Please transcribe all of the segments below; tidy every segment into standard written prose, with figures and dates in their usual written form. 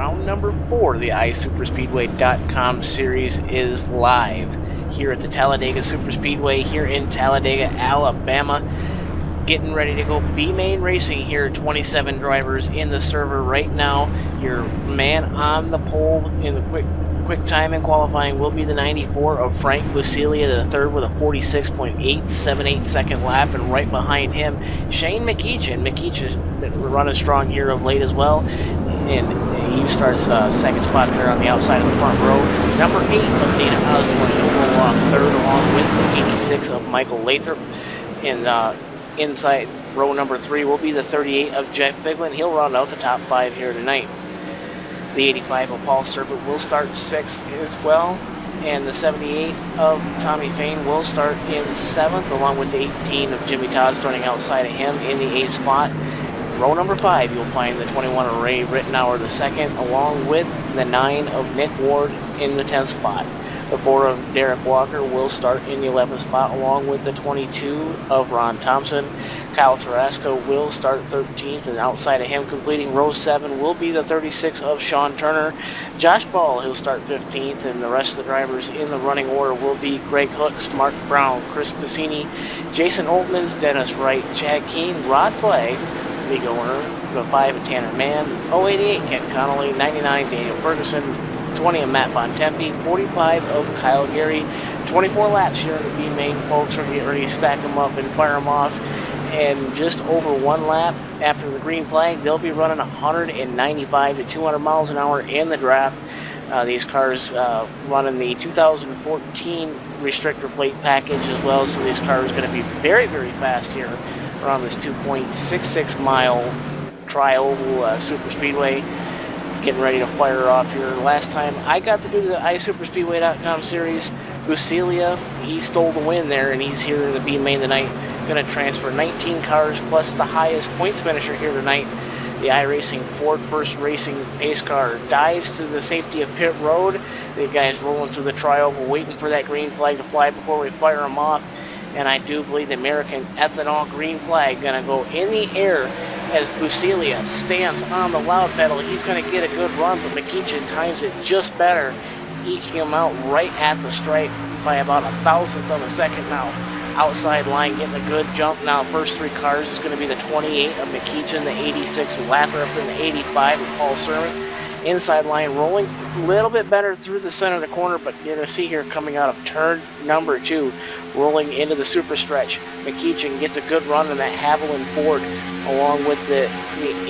round number 4, the iSuperspeedway.com series is live here at the Talladega Superspeedway here in Talladega, Alabama. Getting ready to go B-Main Racing here. 27 drivers in the server right now. Your man on the pole in the quick time in qualifying will be the 94 of Frank Busilia, the third with a 46.878 second lap, and right behind him Shane McEachin. McEachin running strong here of late as well, and he starts second spot there on the outside of the front row. Number 8 of Dana Osborne, he'll roll off third along with the 86 of Michael Lathrop, and inside row number 3 will be the 38 of Jeff Figlin. He'll round out the top 5 here tonight. The 85 of Paul Serpent will start 6th as well, and the 78 of Tommy Fain will start in 7th, along with the 18 of Jimmy Todd starting outside of him in the 8th spot. Row number 5, you'll find the 21 of Ray Rittenauer the 2nd, along with the 9 of Nick Ward in the 10th spot. The 4 of Derek Walker will start in the 11th spot, along with the 22 of Ron Thompson. Kyle Tarasco will start 13th, and outside of him, completing row 7, will be the 36 of Sean Turner. Josh Ball, he'll start 15th, and the rest of the drivers in the running order will be Greg Hooks, Mark Brown, Chris Piscini, Jason Oltmans, Dennis Wright, Chad Keene, Rod Flagg, league owner, the 5 of Tanner Mann, 088 Kent Connolly, 99 Daniel Ferguson, 20 of Matt Bontempi, 45 of Kyle Gary. 24 laps here in the B-Main, folks. We're getting ready to stack them up and fire them off. And just over 1 lap after the green flag, they'll be running 195 to 200 miles an hour in the draft. These cars running the 2014 restrictor plate package as well, so these cars are going to be very, very fast here around this 2.66 mile tri-oval super speedway. Getting ready to fire off here. Last time I got to do the iSuperspeedway.com series, Busilia, he stole the win there, and he's here in the B-Main tonight. Going to transfer 19 cars plus the highest points finisher here tonight. The iRacing Ford First Racing pace car dives to the safety of pit road. The guys rolling through the tri-oval, waiting for that green flag to fly before we fire them off. And I do believe the American Ethanol green flag going to go in the air as Busilia stands on the loud pedal. He's going to get a good run, but McEachin times it just better, eking him out right at the stripe by about 1,000th of a second now. Outside line getting a good jump now. First 3 cars is going to be the 28 of McEachin, the 86 of Lathrop, and the 85 of Paul Sermon. Inside line rolling a little bit better through the center of the corner, but you're going to see here coming out of turn number 2, rolling into the super stretch. McEachin gets a good run in that Haviland Ford, along with the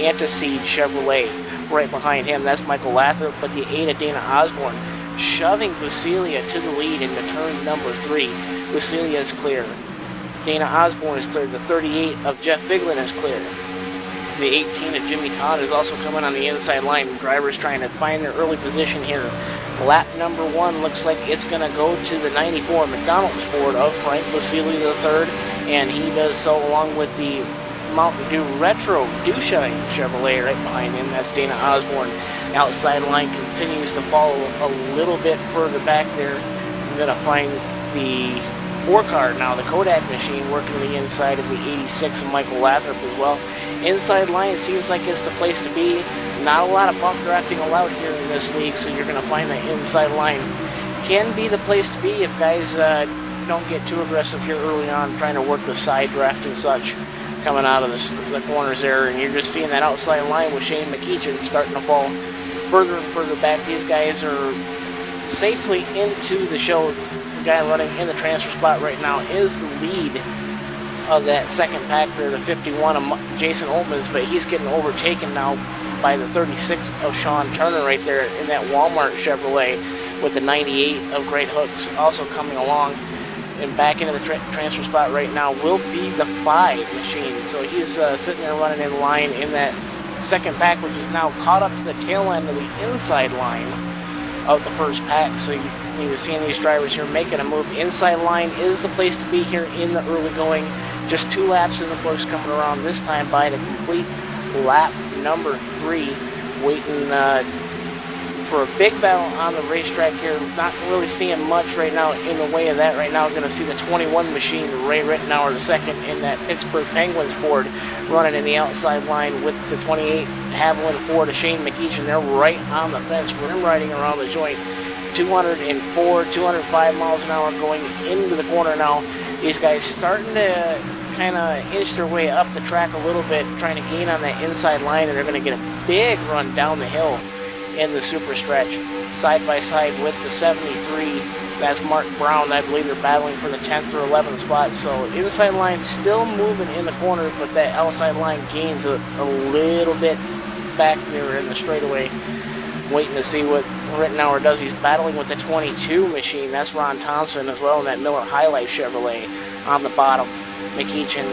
Antecede Chevrolet right behind him. That's Michael Lathrop, but the 8 of Dana Osborne shoving Busilia to the lead into turn number 3. Busilia is clear. Dana Osborne is clear. The 38 of Jeff Figlin is clear. The 18 of Jimmy Todd is also coming on the inside line. Drivers trying to find their early position here. Lap number 1 looks like it's going to go to the 94 McDonald's Ford of Frank Busilia III, and he does so along with the Mountain Dew Retro Dewshine Chevrolet right behind him. That's Dana Osborne. The outside line continues to follow a little bit further back there. You're going to find the 4-car now, the Kodak machine, working the inside of the 86 of Michael Lathrop as well. Inside line seems like it's the place to be. Not a lot of bump drafting allowed here in this league, so you're going to find that inside line can be the place to be if guys don't get too aggressive here early on, trying to work the side draft and such coming out of the corners there. And you're just seeing that outside line with Shane McEachin starting to fall further and further back. These guys are safely into the show. The guy running in the transfer spot right now is the lead of that second pack there, the 51 of Jason Oltmans, but he's getting overtaken now by the 36 of Sean Turner right there in that Walmart Chevrolet, with the 98 of Greg Hooks also coming along. And back into the transfer spot right now will be the 5 machine. So he's sitting there running in line in that second pack, which is now caught up to the tail end of the inside line of the first pack. So you're seeing these drivers here making a move. Inside line is the place to be here in the early going. Just 2 laps in the books coming around this time by to complete lap number 3. Waiting for a big battle on the racetrack here. Not really seeing much right now in the way of that. Right now, going to see the 21 machine, Ray Rittenauer II, in that Pittsburgh Penguins Ford, running in the outside line with the 28 Haviland Ford of Shane McEachin. They're right on the fence, rim riding around the joint. 204, 205 miles an hour going into the corner now. These guys starting to kind of inch their way up the track a little bit, trying to gain on that inside line, and they're going to get a big run down the hill in the super stretch, side by side with the 73. That's Mark Brown. I believe they're battling for the 10th or 11th spot. So inside line still moving in the corner, but that outside line gains a little bit back there in the straightaway. Waiting to see what Rittenauer does. He's battling with the 22 machine. That's Ron Thompson as well in that Miller High Life Chevrolet on the bottom. McEachin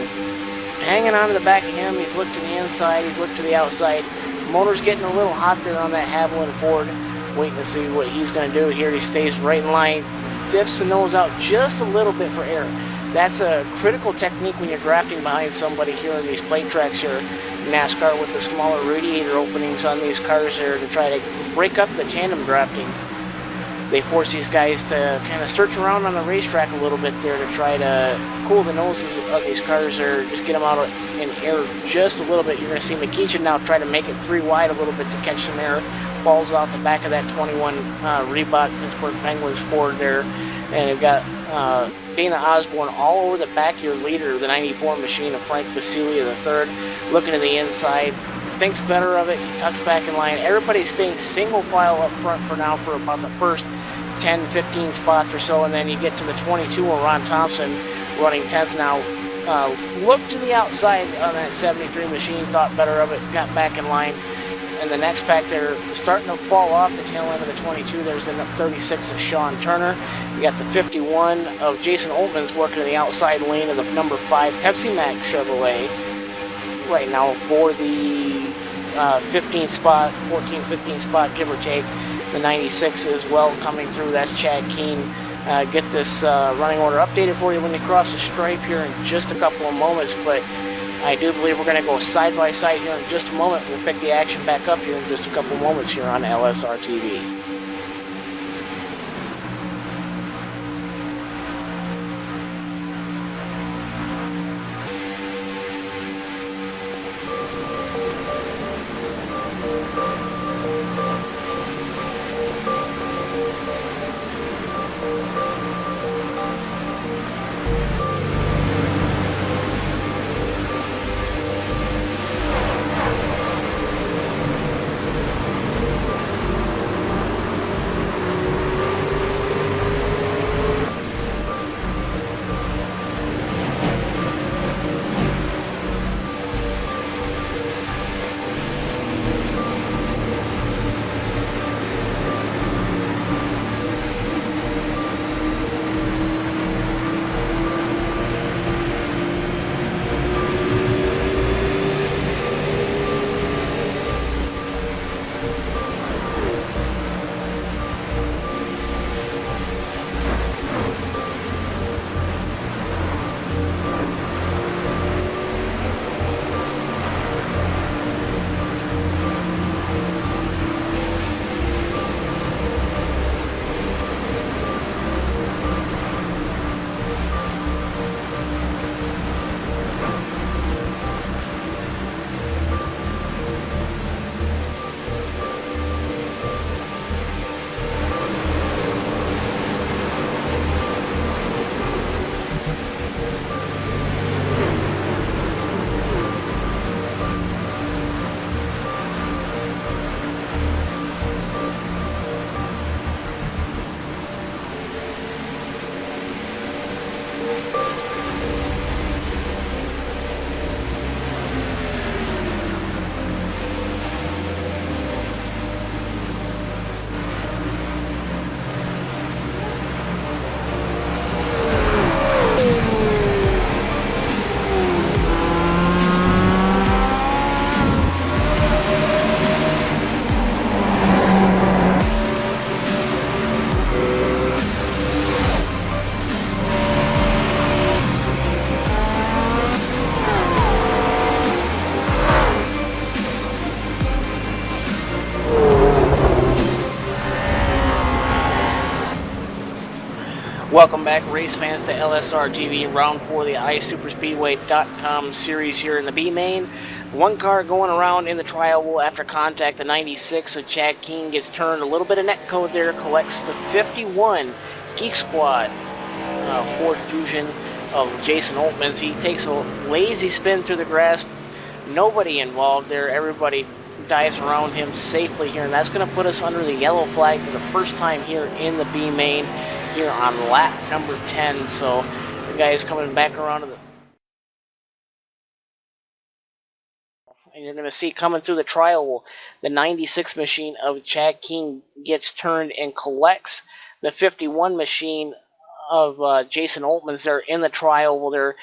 hanging on to the back of him. He's looked to the inside. He's looked to the outside. Motor's getting a little hot there on that Haviland Ford. Waiting to see what he's going to do here. He stays right in line. Dips the nose out just a little bit for air. That's a critical technique when you're drafting behind somebody here in these plate tracks here. NASCAR with the smaller radiator openings on these cars there to try to break up the tandem drafting. They force these guys to kind of search around on the racetrack a little bit there to try to cool the noses of these cars there, just get them out in air just a little bit. You're going to see McEachin now try to make it 3 wide a little bit to catch some air. Falls off the back of that 21 Reebok Pittsburgh Penguins Ford there. And you've got Dana Osborne all over the back of your leader, the 94 machine of Frank Basilia III, looking to the inside. Thinks better of it. He tucks back in line. Everybody's staying single file up front for now for about the first 10, 15 spots or so, and then you get to the 22 where Ron Thompson running 10th now. Looked to the outside on that 73 machine, thought better of it, got back in line. And the next pack there, starting to fall off the tail end of the 22. There's the 36 of Sean Turner. You got the 51 of Jason Oltman's working in the outside lane of the number 5 Pepsi Max Chevrolet. Right now for the 15th spot, 14, 15th spot, give or take. The 96 as well coming through. That's Chad Keene. Get this running order updated for you when you cross the stripe here in just a couple of moments. But I do believe we're going to go side by side here in just a moment. We'll pick the action back up here in just a couple moments here on LSRTV. Welcome back, race fans, to LSRTV Round 4 of the iSuperspeedway.com series here in the B main. One car going around in the trial after contact, the 96 of Chad King gets turned. A little bit of net code there, collects the 51 Geek Squad Ford Fusion of Jason Oltmans. He takes a lazy spin through the grass. Nobody involved there. Everybody dives around him safely here, and that's going to put us under the yellow flag for the first time here in the B main here on lap number 10. So the guy is coming back around to the, and you're going to see coming through the trial, the 96 machine of Chad King gets turned and collects the 51 machine of Jason Oltmans there in the trial. Well, there,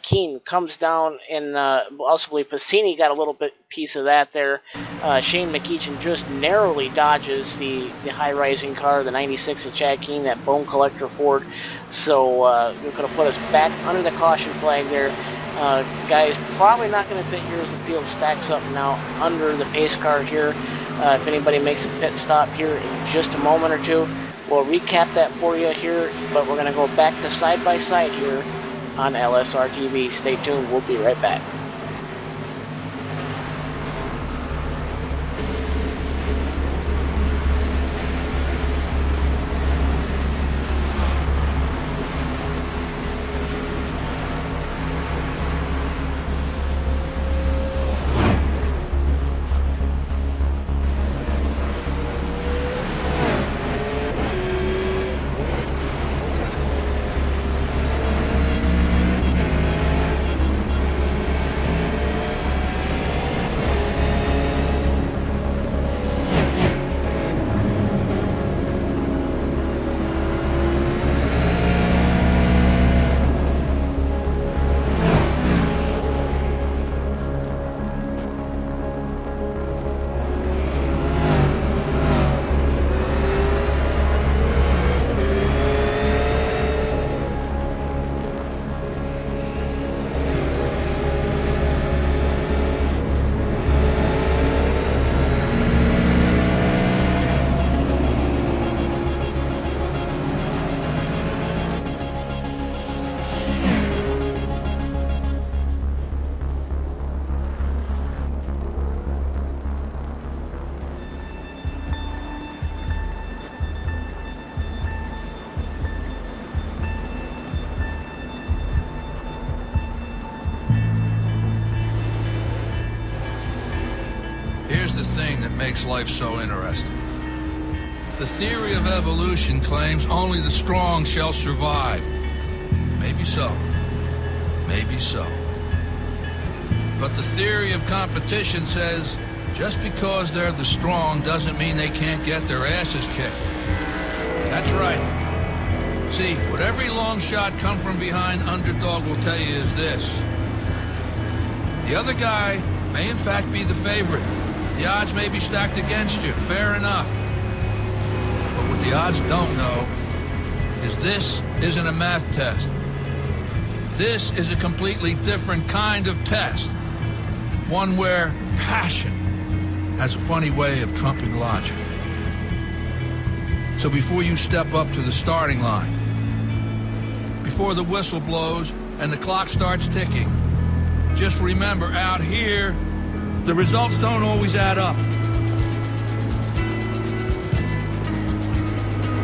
Keen comes down, and possibly Passini got a little bit piece of that there. Shane McEachin just narrowly dodges the high-rising car, the 96 of Chad Keen, that Bone Collector Ford. So we're going to put us back under the caution flag there. Guys, probably not going to pit here as the field stacks up now under the pace car here. If anybody makes a pit stop here in just a moment or two, we'll recap that for you here, but we're going to go back to side-by-side here on LSRTV. Stay tuned. We'll be right back. Here's the thing that makes life so interesting. The theory of evolution claims only the strong shall survive. Maybe so. Maybe so. But the theory of competition says just because they're the strong doesn't mean they can't get their asses kicked. That's right. See, what every long shot come from behind underdog will tell you is this. The other guy may in fact be the favorite. The odds may be stacked against you, fair enough. But what the odds don't know is this isn't a math test. This is a completely different kind of test. One where passion has a funny way of trumping logic. So before you step up to the starting line, before the whistle blows and the clock starts ticking, just remember, out here, the results don't always add up.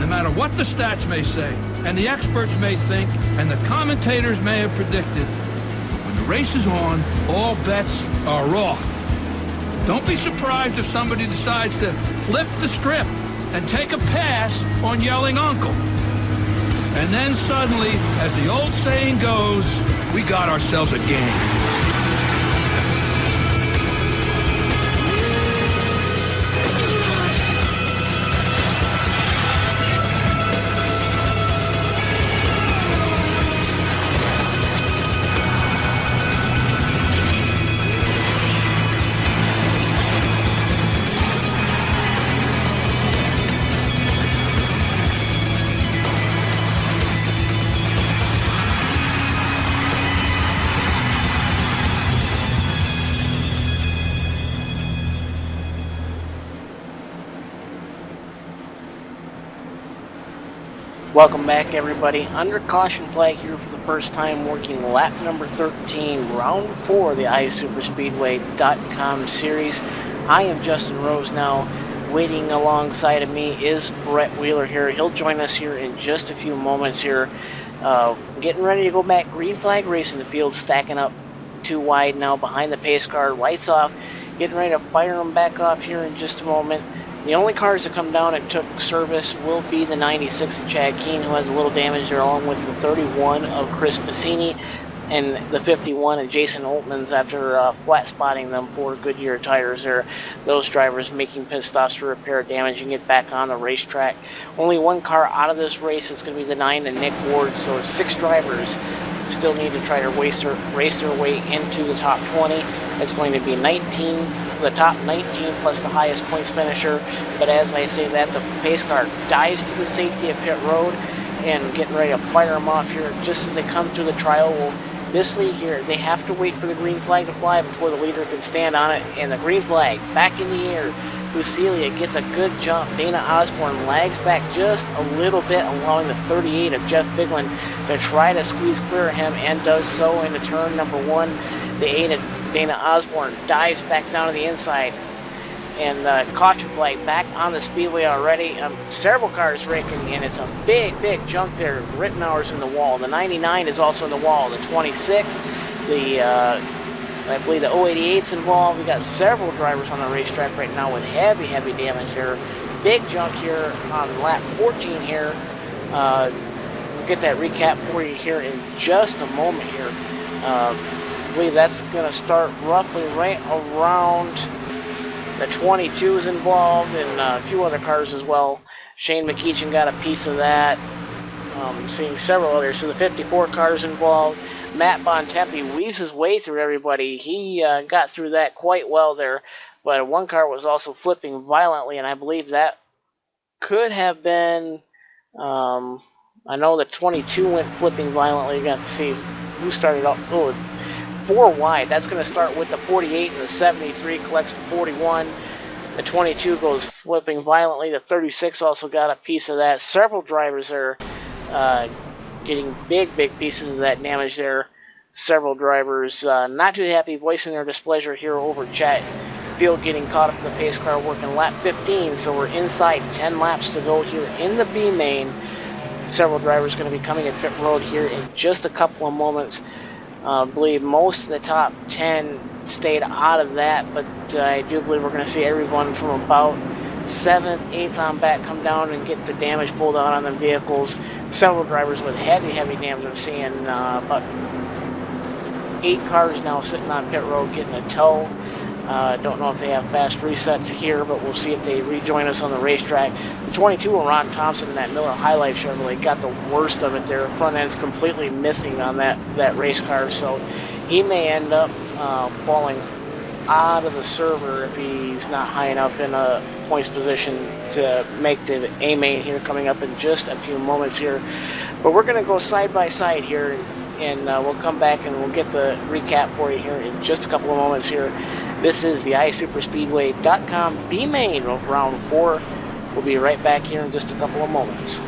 No matter what the stats may say, and the experts may think, and the commentators may have predicted, when the race is on, all bets are off. Don't be surprised if somebody decides to flip the script and take a pass on yelling uncle. And then suddenly, as the old saying goes, we got ourselves a game. Welcome back, everybody. Under caution flag here for the first time, working lap number 13, round 4 of the iSuperspeedway.com series. I am Justin Rose now. Waiting alongside of me is Brett Wheeler here. He'll join us here in just a few moments here. Getting ready to go back. Green flag racing the field, stacking up too wide now behind the pace car. Lights off. Getting ready to fire them back off here in just a moment. The only cars that come down and took service will be the 96 of Chad Keene, who has a little damage there, along with the 31 of Chris Passini and the 51 of Jason Oltmans after flat spotting them for Goodyear tires there. Those drivers making pit stops to repair damage and get back on the racetrack. Only one car out of this race is going to be the 9 of Nick Ward, so 6 drivers still need to try to race their way into the top 20. It's going to be 19, the top 19 plus the highest points finisher. But as I say that, the pace car dives to the safety of pit road and getting ready to fire them off here just as they come through the trial. Well, this lead here, they have to wait for the green flag to fly before the leader can stand on it. And the green flag back in the air. Lucilia gets a good jump. Dana Osborne lags back just a little bit, allowing the 38 of Jeff Figlin to try to squeeze clear of him, and does so into turn number 1. The 8 of Dana Osborne dives back down to the inside. And caution flag back on the speedway already. Several cars wrecking, and it's a big junk there. Rittenauer's in the wall. The 99 is also in the wall. The 26, I believe the 088's involved. We got several drivers on the racetrack right now with heavy damage here. Big junk here on lap 14 here. We'll get that recap for you here in just a moment here. I believe that's going to start roughly right around the 22's involved, and a few other cars as well. Shane McEachin got a piece of that. Seeing several others. So the 54 cars involved. Matt Bontempi weaves his way through everybody. He got through that quite well there, but one car was also flipping violently, and I believe that could have been, I know the 22 went flipping violently. You got to see who started off. Oh, 4 wide. That's going to start with the 48, and the 73 collects the 41. The 22 goes flipping violently. The 36 also got a piece of that. Several drivers are getting big pieces of that damage there. Several drivers not too happy, voicing their displeasure here over chat. Field getting caught up in the pace car, working lap 15, so we're inside 10 laps to go here in the B main. Several drivers going to be coming at pit road here in just a couple of moments. I believe most of the top 10 stayed out of that, but I do believe we're going to see everyone from about 7th, 8th on back come down and get the damage pulled out on the vehicles. Several drivers with heavy damage. I'm seeing about 8 cars now sitting on pit road getting a tow. Don't know if they have fast resets here, but we'll see if they rejoin us on the racetrack. The 22 of Ron Thompson in that Miller High Life Chevrolet got the worst of it there. Front end's completely missing on that race car, so he may end up falling out of the server if he's not high enough in a points position to make the A main here coming up in just a few moments here. But we're going to go side by side here, and we'll come back and we'll get the recap for you here in just a couple of moments here. This is the iSuperspeedway.com B main of round 4. We'll be right back here in just a couple of moments.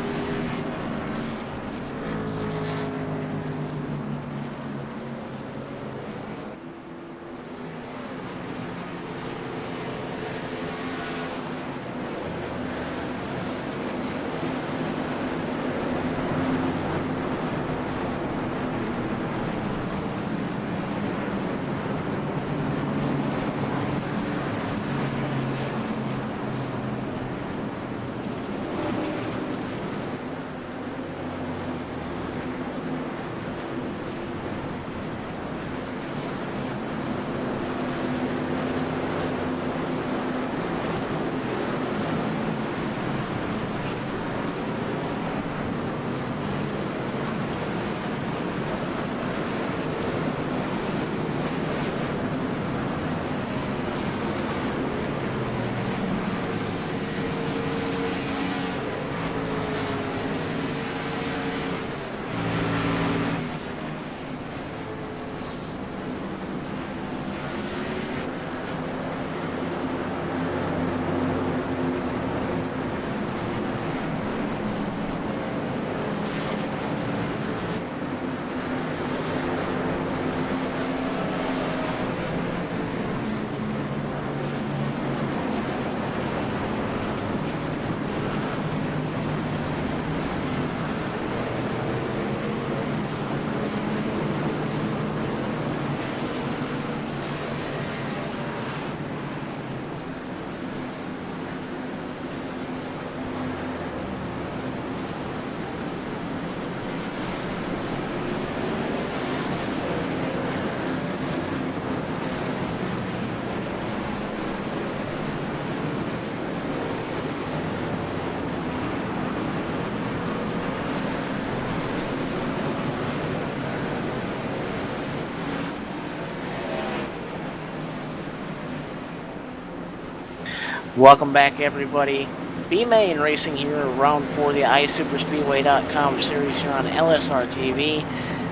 Welcome back, everybody. B-Main Racing here, round 4, the iSuperspeedway.com series here on LSRTV.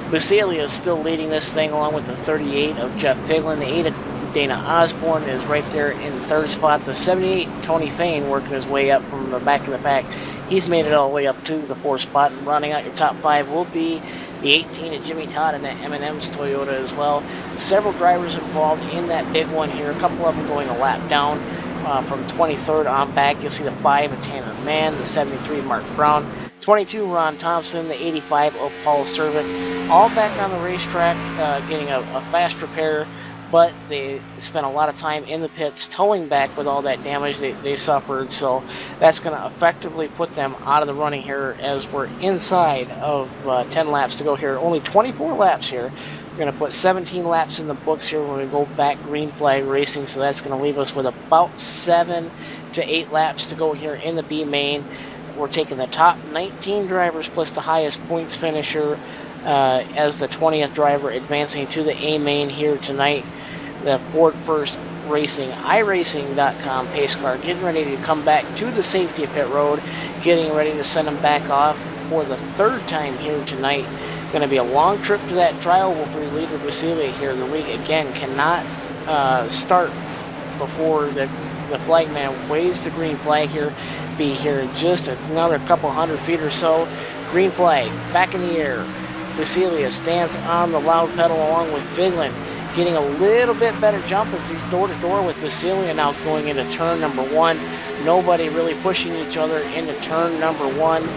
Bucelia is still leading this thing along with the 38 of Jeff Figlin. The 8 of Dana Osborne is right there in third spot. The 78, Tony Fain, working his way up from the back of the pack. He's made it all the way up to the 4th spot, and rounding out your top 5 will be the 18 of Jimmy Todd and that M&M's Toyota as well. Several drivers involved in that big one here, a couple of them going a lap down. From 23rd on back, you'll see the 5 of Tanner Mann, the 73 Mark Brown, 22 Ron Thompson, the 85 of Paul Servik, all back on the racetrack, getting a fast repair, but they spent a lot of time in the pits towing back with all that damage they suffered, so that's going to effectively put them out of the running here as we're inside of 10 laps to go here. Only 24 laps here. We're going to put 17 laps in the books here when we go back green flag racing, so that's going to leave us with about 7 to 8 laps to go here in the B main. We're taking the top 19 drivers plus the highest points finisher as the 20th driver advancing to the A main here tonight. The Ford First Racing, iRacing.com pace car getting ready to come back to the safety of pit road, getting ready to send them back off for the 3rd time here tonight. Going to be a long trip to that trial for leader Bucelia here. The league again cannot start before the flagman waves the green flag here. Be here in just another couple hundred feet or so. Green flag back in the air. Bucelia stands on the loud pedal along with Figlin, getting a little bit better jump as he's door to door with Bucelia now going into turn number 1. Nobody really pushing each other into turn number 1.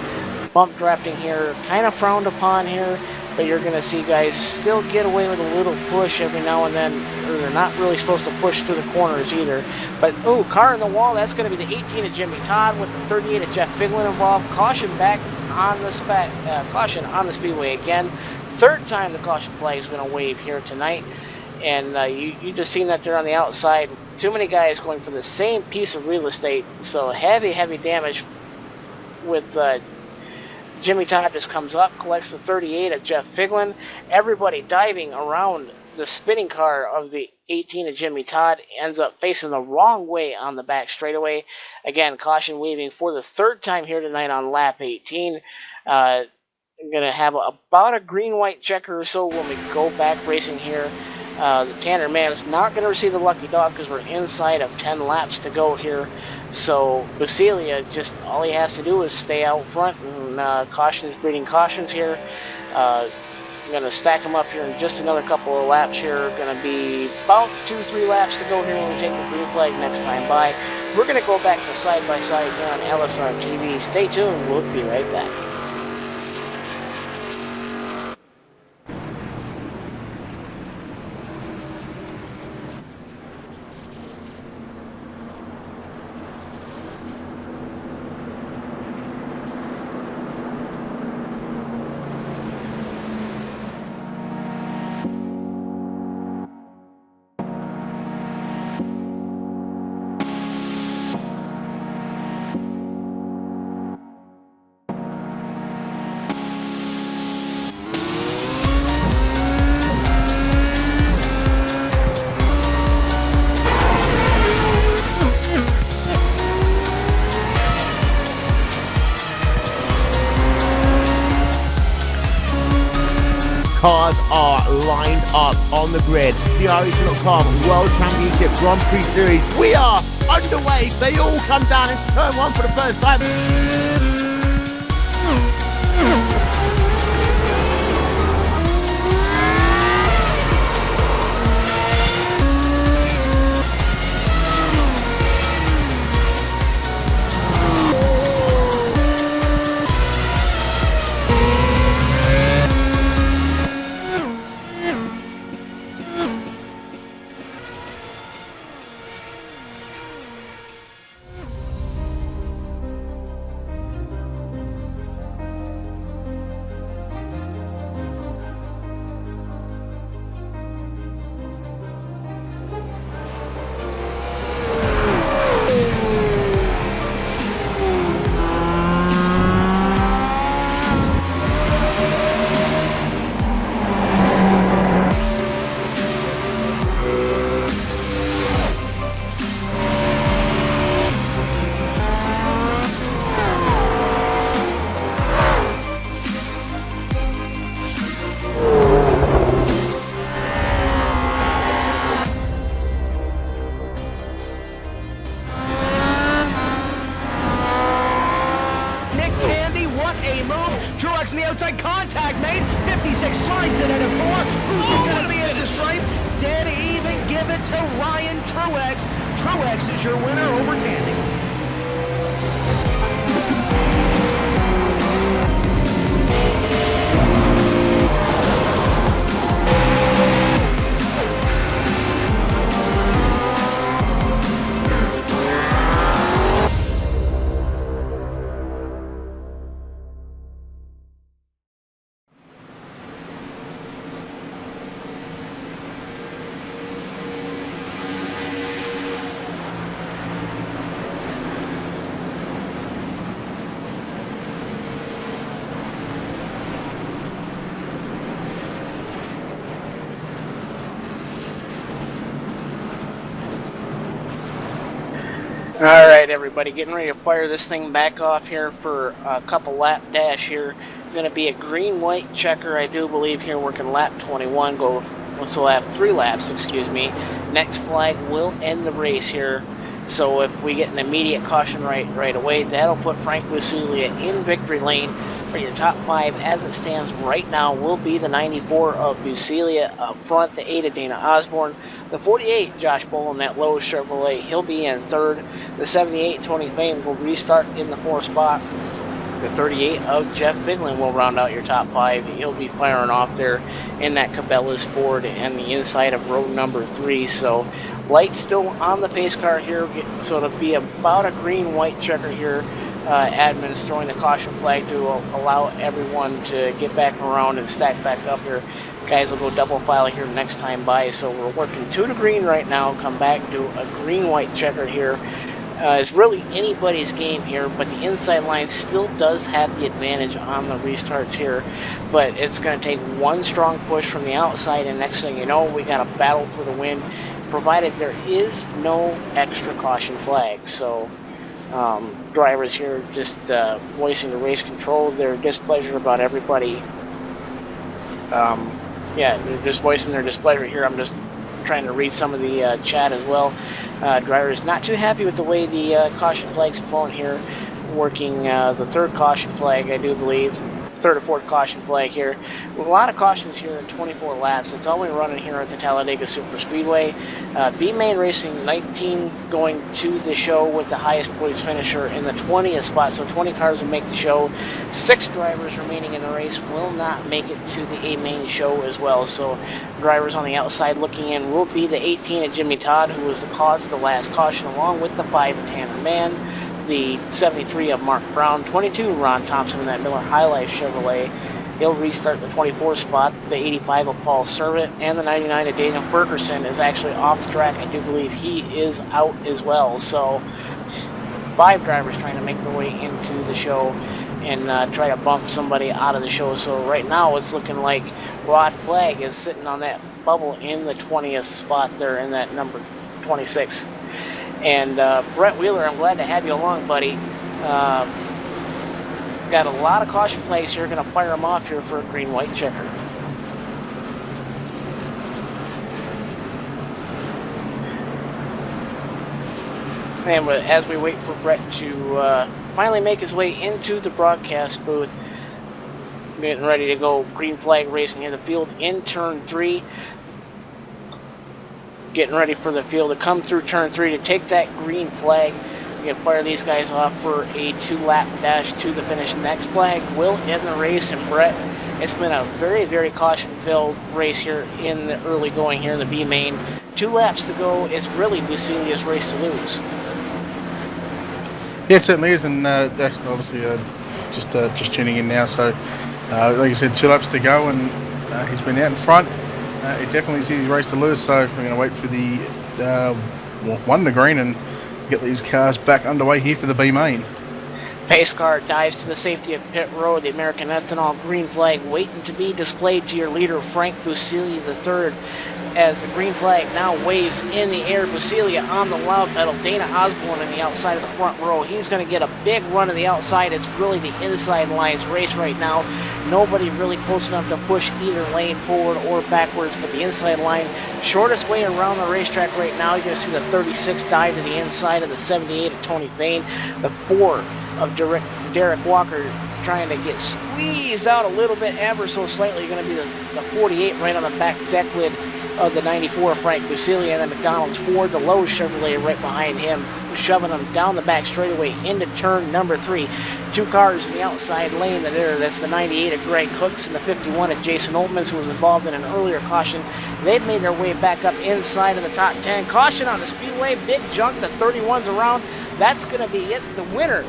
Bump drafting here, kind of frowned upon here, but you're going to see guys still get away with a little push every now and then, or they're not really supposed to push through the corners either. But, oh, car in the wall, that's going to be the 18 of Jimmy Todd with the 38 of Jeff Figlin involved. Caution back on the caution on the speedway again. 3rd time the caution flag is going to wave here tonight. And you just seen that they're on the outside. Too many guys going for the same piece of real estate, so heavy damage with Jimmy Todd just comes up, collects the 38 of Jeff Figlin. Everybody diving around the spinning car of the 18 of Jimmy Todd ends up facing the wrong way on the back straightaway. Again, caution waving for the 3rd time here tonight on lap 18. I'm going to have about a green-white checker or so when we go back racing here. The Tanner Mann is not going to receive the lucky dog because we're inside of 10 laps to go here. So Bucelia, just all he has to do is stay out front, and cautions breeding cautions here. I'm going to stack them up here in just another couple of laps here. Going to be about 2-3 laps to go here when we take the green flag next time by. We're going to go back to side-by-side here on LSR TV. Stay tuned. We'll be right back. Cars are lined up on the grid. The iRacing.com World Championship Grand Prix Series. We are underway. They all come down into turn 1 for the first time. he moved. Truex on the outside, contact made. 56 slides it at a 4. Who's it going to be at the stripe? Dead even, give it to Ryan Truex. Truex is your winner over Tandy. Alright everybody, getting ready to fire this thing back off here for a couple lap dash here. It's going to be a green-white checker, I do believe, here working lap 21, so we'll have 3 laps, excuse me. Next flag will end the race here, so if we get an immediate caution right away, that'll put Frank Busilia in victory lane. For your top 5 as it stands right now will be the 94 of Busilia up front, the 8 of Dana Osborne, the 48 Josh Bolin, that low Chevrolet, he'll be in 3rd, the 78 Tony Fames will restart in the 4th spot, the 38 of Jeff Finland will round out your top 5, he'll be firing off there in that Cabela's Ford and the inside of row number 3, so light still on the pace car here, so it'll be about a green-white checker here. Admin's throwing the caution flag to allow everyone to get back around and stack back up here. Guys will go double file here next time by, so we're working 2 to green right now, come back to a green-white checker here. It's really anybody's game here, but the inside line still does have the advantage on the restarts here, but it's going to take one strong push from the outside, and next thing you know, we got a battle for the win, provided there is no extra caution flag. So drivers here just voicing the race control, their displeasure about everybody. Yeah, they're just voicing their displeasure here. I'm just trying to read some of the chat as well. Drivers not too happy with the way the caution flag's flown here, working the 3rd caution flag, I do believe. 3rd or 4th caution flag here. A lot of cautions here in 24 laps. That's all we're running here at the Talladega Super Speedway. B-Main Racing 19 going to the show with the highest points finisher in the 20th spot, so 20 cars will make the show. 6 drivers remaining in the race will not make it to the A-Main show as well, so drivers on the outside looking in will be the 18 of Jimmy Todd, who was the cause of the last caution, along with the 5 of Tanner Mann, the 73 of Mark Brown, 22 Ron Thompson in that Miller High Life Chevrolet. He'll restart the 24th spot, the 85 of Paul Servant, and the 99 of Daniel Ferguson is actually off the track. I do believe he is out as well. So 5 drivers trying to make their way into the show and try to bump somebody out of the show. So right now it's looking like Rod Flagg is sitting on that bubble in the 20th spot there in that number 26. And Brett Wheeler, I'm glad to have you along, buddy. Got a lot of caution flags here. Going to fire them off here for a green-white checker. And as we wait for Brett to finally make his way into the broadcast booth, getting ready to go green flag racing here. The field in turn 3. Getting ready for the field to come through turn 3 to take that green flag. We're going to fire these guys off for a 2-lap dash to the finish. Next flag will end the race, and Brett, it's been a very, very caution-filled race here in the early going here in the B main. 2 laps to go. It's really Busilia's race to lose. Yeah, it certainly is, and obviously just tuning in now. So, like you said, 2 laps to go, and he's been out in front. It definitely is his race to lose, so we're going to wait for the 1 to green and get these cars back underway here for the B main. Pace car dives to the safety of pit road. The American Ethanol green flag waiting to be displayed to your leader, Frank Busilia III. As the green flag now waves in the air, Busilia on the loud pedal. Dana Osborne on the outside of the front row. He's going to get a big run on the outside. It's really the inside lines race right now. Nobody really close enough to push either lane forward or backwards, but the inside line, shortest way around the racetrack right now. You're going to see the 36 dive to the inside of the 78 of Tony Fain. The 4 of Derek Walker trying to get squeezed out a little bit, ever so slightly. Going to be the 48 right on the back deck lid of the 94 Frank Busilia, and then McDonald's Ford, the low Chevrolet right behind him, shoving them down the back straightaway into turn number 3. 2 cars in the outside lane there. That's the 98 of Greg Hooks and the 51 of Jason Oltmans, who was involved in an earlier caution. They've made their way back up inside of the top 10. Caution on the speedway, big junk, the 31's around. That's going to be it, the winner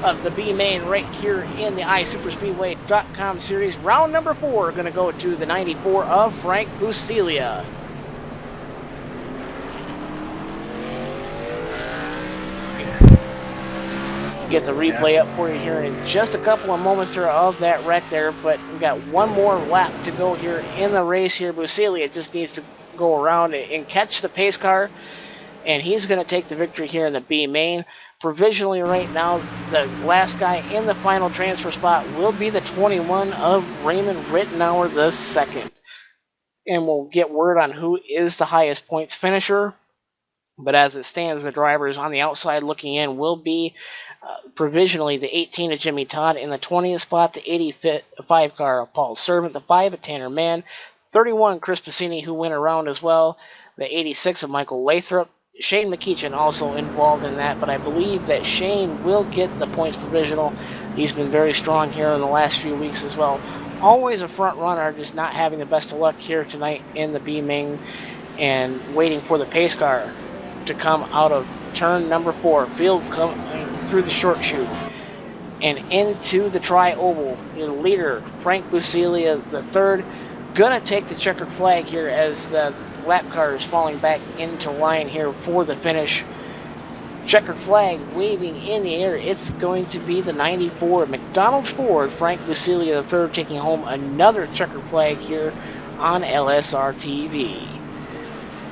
of the B main right here in the iSuperspeedway.com series. Round number 4 going to go to the 94 of Frank Busilia. Get the replay up for you here in just a couple of moments there of that wreck there, but we've got one more lap to go here in the race here. Busilia just needs to go around and catch the pace car, and he's going to take the victory here in the B main. Provisionally right now, the last guy in the final transfer spot will be the 21 of Raymond Rittenauer II. And we'll get word on who is the highest points finisher. But as it stands, the drivers on the outside looking in will be provisionally the 18 of Jimmy Todd, in the 20th spot, the 85 car of Paul Servant, the 5 of Tanner Mann, 31 Chris Passini, who went around as well, the 86 of Michael Lathrop, Shane McEachin also involved in that, but I believe that Shane will get the points provisional. He's been very strong here in the last few weeks as well. Always a front runner, just not having the best of luck here tonight in the B main, and waiting for the pace car to come out of turn number 4. Field through the short chute and into the tri-oval. Your leader, Frank Busilia III, gonna take the checkered flag here as the lap car is falling back into line here for the finish. Checkered flag waving in the air. It's going to be the 94 McDonald's Ford, Frank Busilia III, taking home another checkered flag here on LSRTV.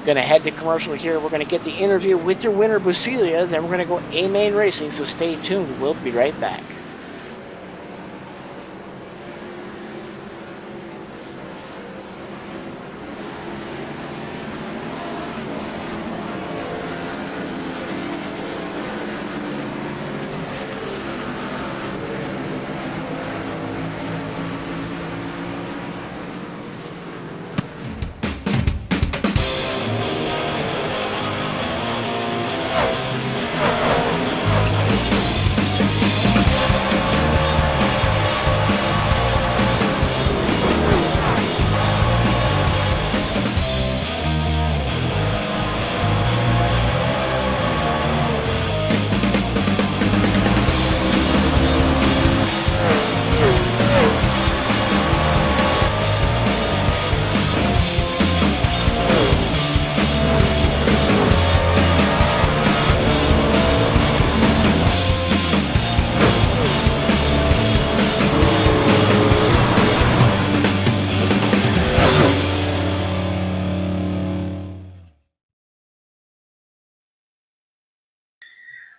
Gonna head to commercial here. We're gonna get the interview with your winner, Busilia. Then we're gonna go A-Main Racing, so stay tuned. We'll be right back.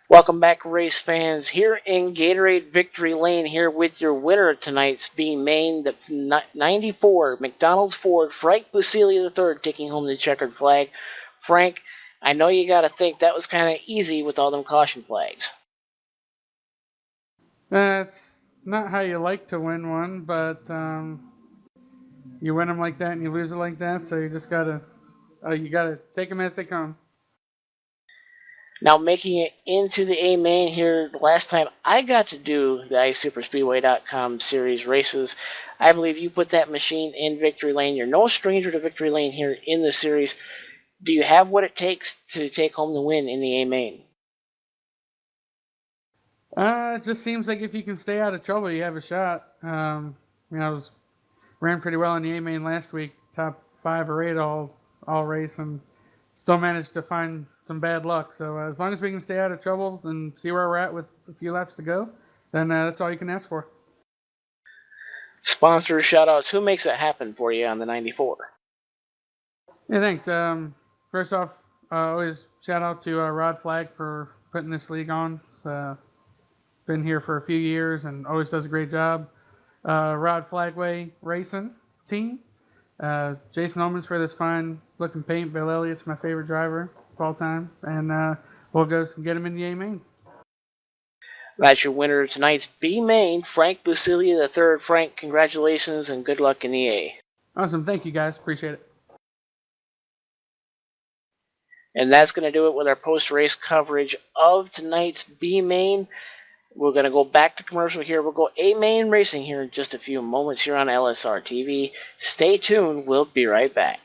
Welcome back, race fans. Here in Gatorade Victory Lane, here with your winner of tonight's B main, the 94 McDonald's Ford, Frank Busilia III, taking home the checkered flag. Frank, I know you got to think that was kind of easy with all them caution flags. That's not how you like to win one, but you win them like that and you lose it like that, so you just gotta take them as they come. Now, making it into the A main here, the last time I got to do the iSuperspeedway.com series races, I believe you put that machine in Victory Lane. You're no stranger to Victory Lane here in the series. Do you have what it takes to take home the win in the A main? It just seems like if you can stay out of trouble, you have a shot. I ran pretty well in the A main last week, top 5 or 8 all race, and still managed to find some bad luck. So as long as we can stay out of trouble and see where we're at with a few laps to go, then that's all you can ask for. Sponsor shoutouts. Who makes it happen for you on the 94? Yeah, thanks. First off, always shout out to Rod Flag for putting this league on. It's been here for a few years and always does a great job. Rod Flagway Racing team. Jason Olmans for this fine looking paint. Bill Elliott's my favorite driver of all time. And we'll go get him in the A main. That's your winner of tonight's B main, Frank Busilia III. Frank, congratulations and good luck in the A. Awesome. Thank you, guys. Appreciate it. And that's going to do it with our post-race coverage of tonight's B main. We're going to go back to commercial here. We'll go A main racing here in just a few moments here on LSRTV. Stay tuned. We'll be right back.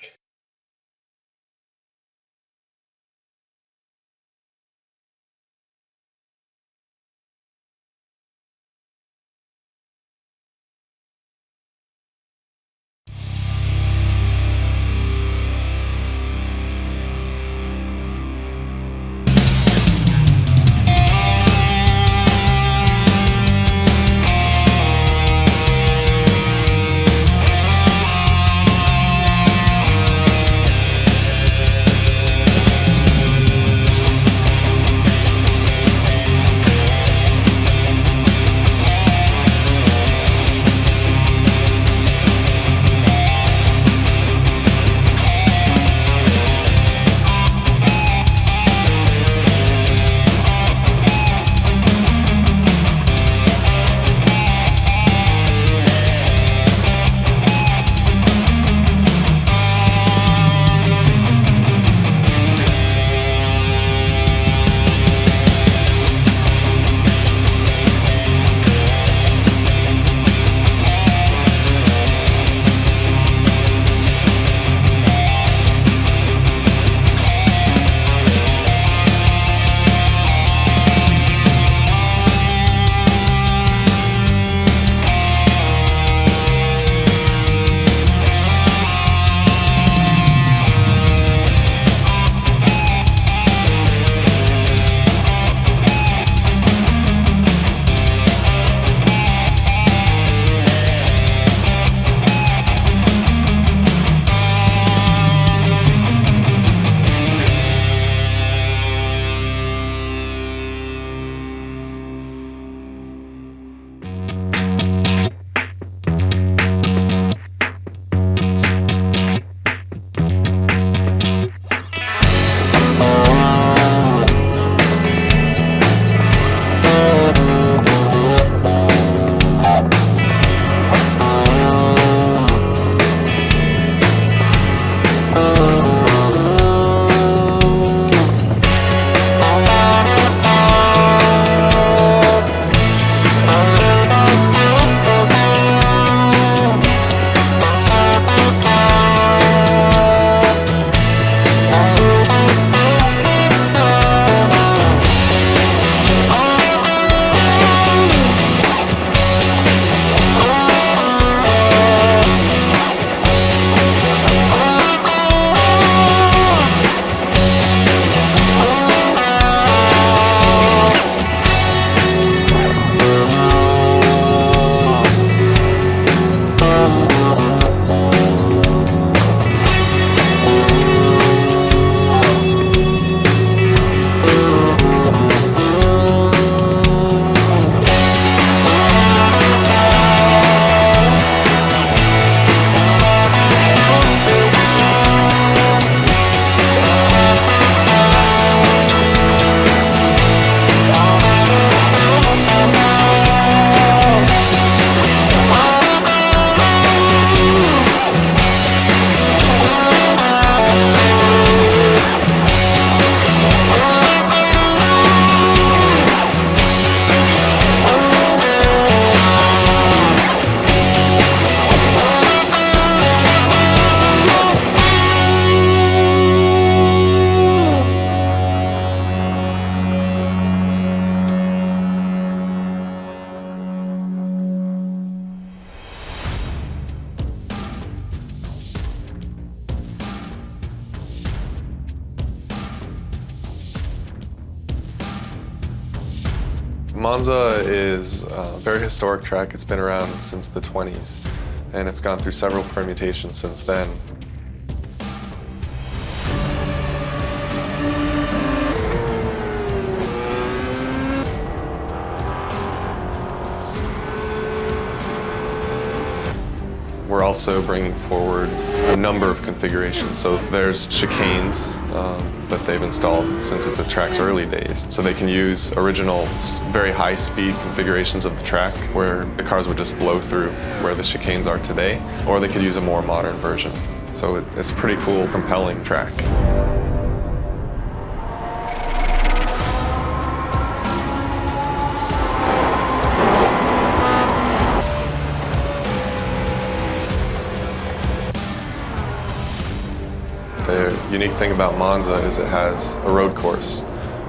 Monza is a very historic track. It's been around since the 20s, and it's gone through several permutations since then. We're also bringing forward a number of configurations. So there's chicanes that they've installed since the track's early days. So they can use original, very high-speed configurations of the track where the cars would just blow through where the chicanes are today, or they could use a more modern version. So it's a pretty cool, compelling track. The unique thing about Monza is it has a road course,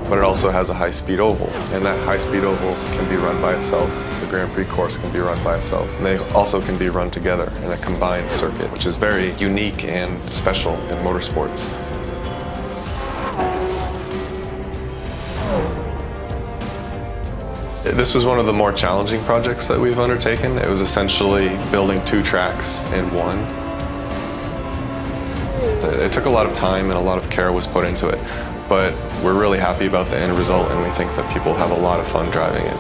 but it also has a high-speed oval. And that high-speed oval can be run by itself. The Grand Prix course can be run by itself. And they also can be run together in a combined circuit, which is very unique and special in motorsports. This was one of the more challenging projects that we've undertaken. It was essentially building two tracks in one. It took a lot of time and a lot of care was put into it, but we're really happy about the end result and we think that people have a lot of fun driving it.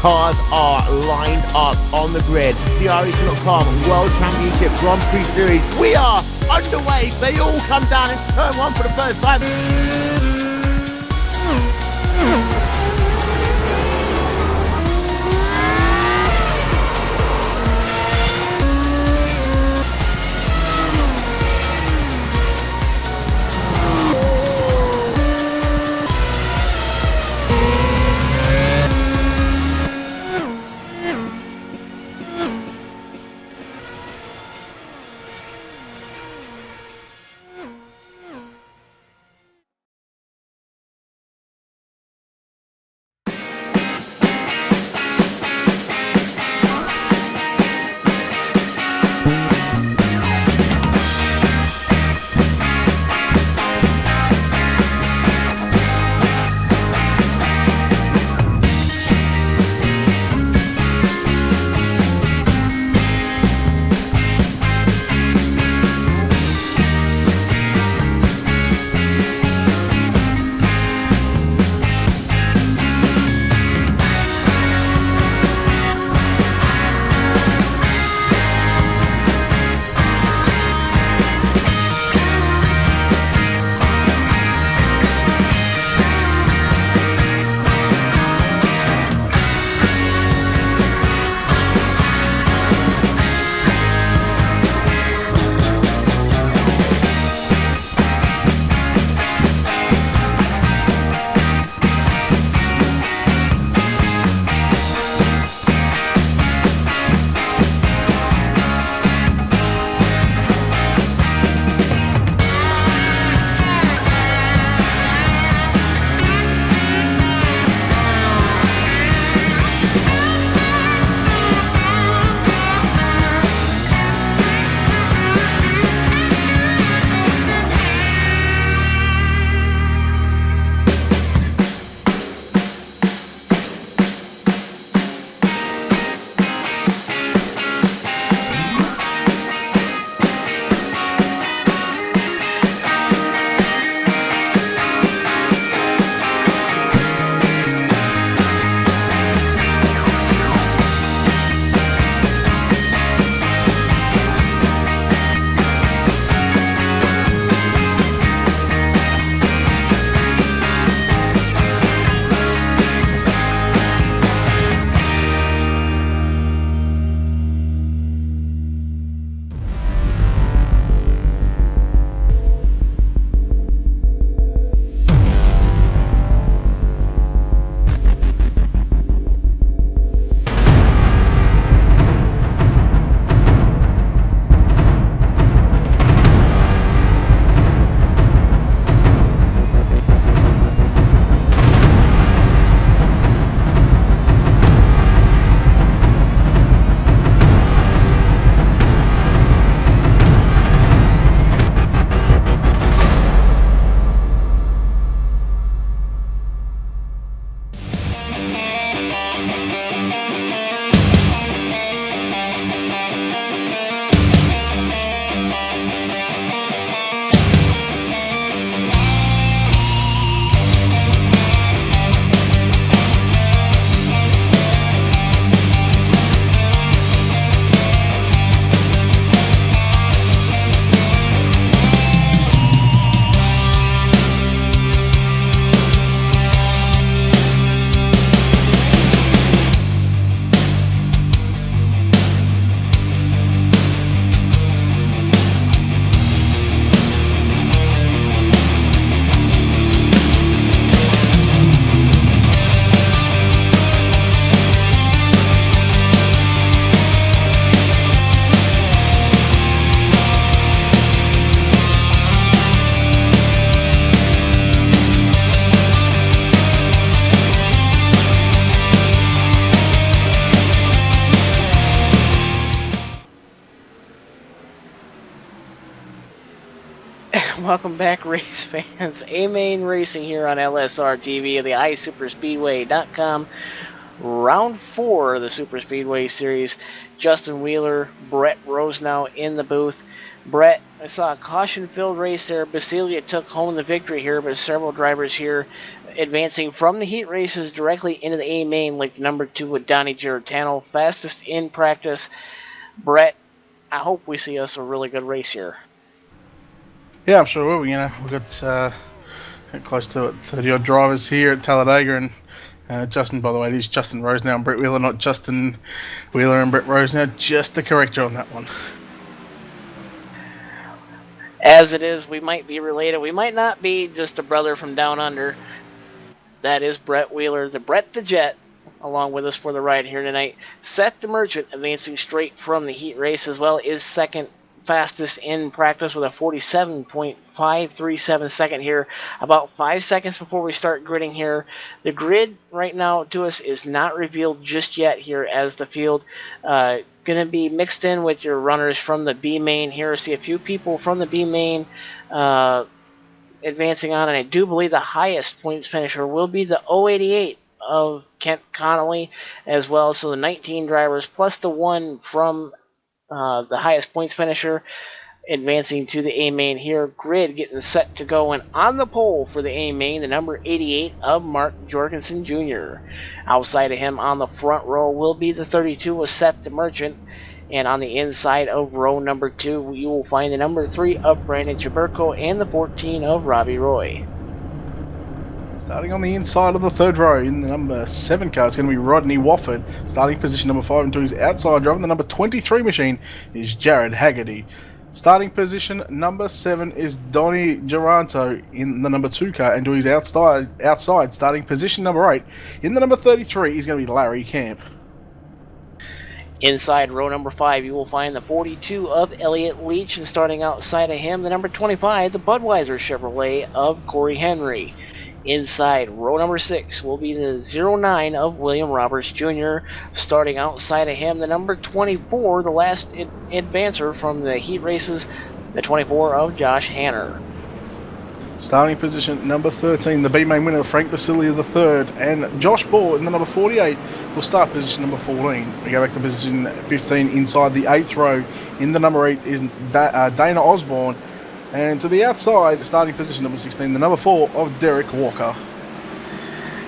Cars are lined up on the grid. The Irish.com World Championship Grand Prix Series. We are underway. They all come down into turn one for the first time. Welcome back, race fans. A-Main Racing here on LSRTV of the iSuperspeedway.com. Round 4 of the Super Speedway Series. Justin Wheeler, Brett Rose now in the booth. Brett, I saw a caution-filled race there. Basilia took home the victory here, but several drivers here advancing from the heat races directly into the A-Main, like number 2 with Donnie Giordano, fastest in practice. Brett, I hope we see us a really good race here. Yeah, I'm sure we will. You know, we've got close to 30-odd drivers here at Talladega, and Justin, by the way, it is Justin Rose now and Brett Wheeler, not Justin Wheeler and Brett Rose now, just to correct you on that one. As it is, we might be related. We might not be, just a brother from down under. That is Brett Wheeler, the Brett the Jet, along with us for the ride here tonight. Seth the Merchant, advancing straight from the heat race as well, is second fastest in practice with a 47.537 second here. About 5 seconds before we start gridding here. The grid right now to us is not revealed just yet here, as the field going to be mixed in with your runners from the B main here. I see a few people from the B main advancing on, and I do believe the highest points finisher will be the 088 of Kent Connolly as well. So the 19 drivers plus the one from the highest points finisher advancing to the A-Main here. Grid getting set to go, and on the pole for the A-Main, the number 88 of Mark Jorgensen Jr. Outside of him on the front row will be the 32 of Seth the Merchant, and on the inside of row number 2 you will find the number 3 of Brandon Chaburko and the 14 of Robbie Roy. Starting on the inside of the third row in the number 7 car, it's going to be Rodney Wofford. Starting position number 5 into his outside driver, the number 23 machine is Jared Haggerty. Starting position number 7 is Donnie Giordano in the number 2 car, and to his outside starting position number 8 in the number 33 is going to be Larry Camp. Inside row number 5, you will find the 42 of Elliott Leach, and starting outside of him, the number 25, the Budweiser Chevrolet of Corey Henry. Inside row number 6 will be the 09 of William Roberts Jr. Starting outside of him, the number 24, the last advancer from the heat races, the 24 of Josh Hanner. Starting position number 13, the B-main winner Frank Basilia III, and Josh Ball in the number 48 will start position number 14. We go back to position 15 inside the 8th row. In the number 8 is Dana Osborne. And to the outside, starting position number 16, the number 4 of Derek Walker.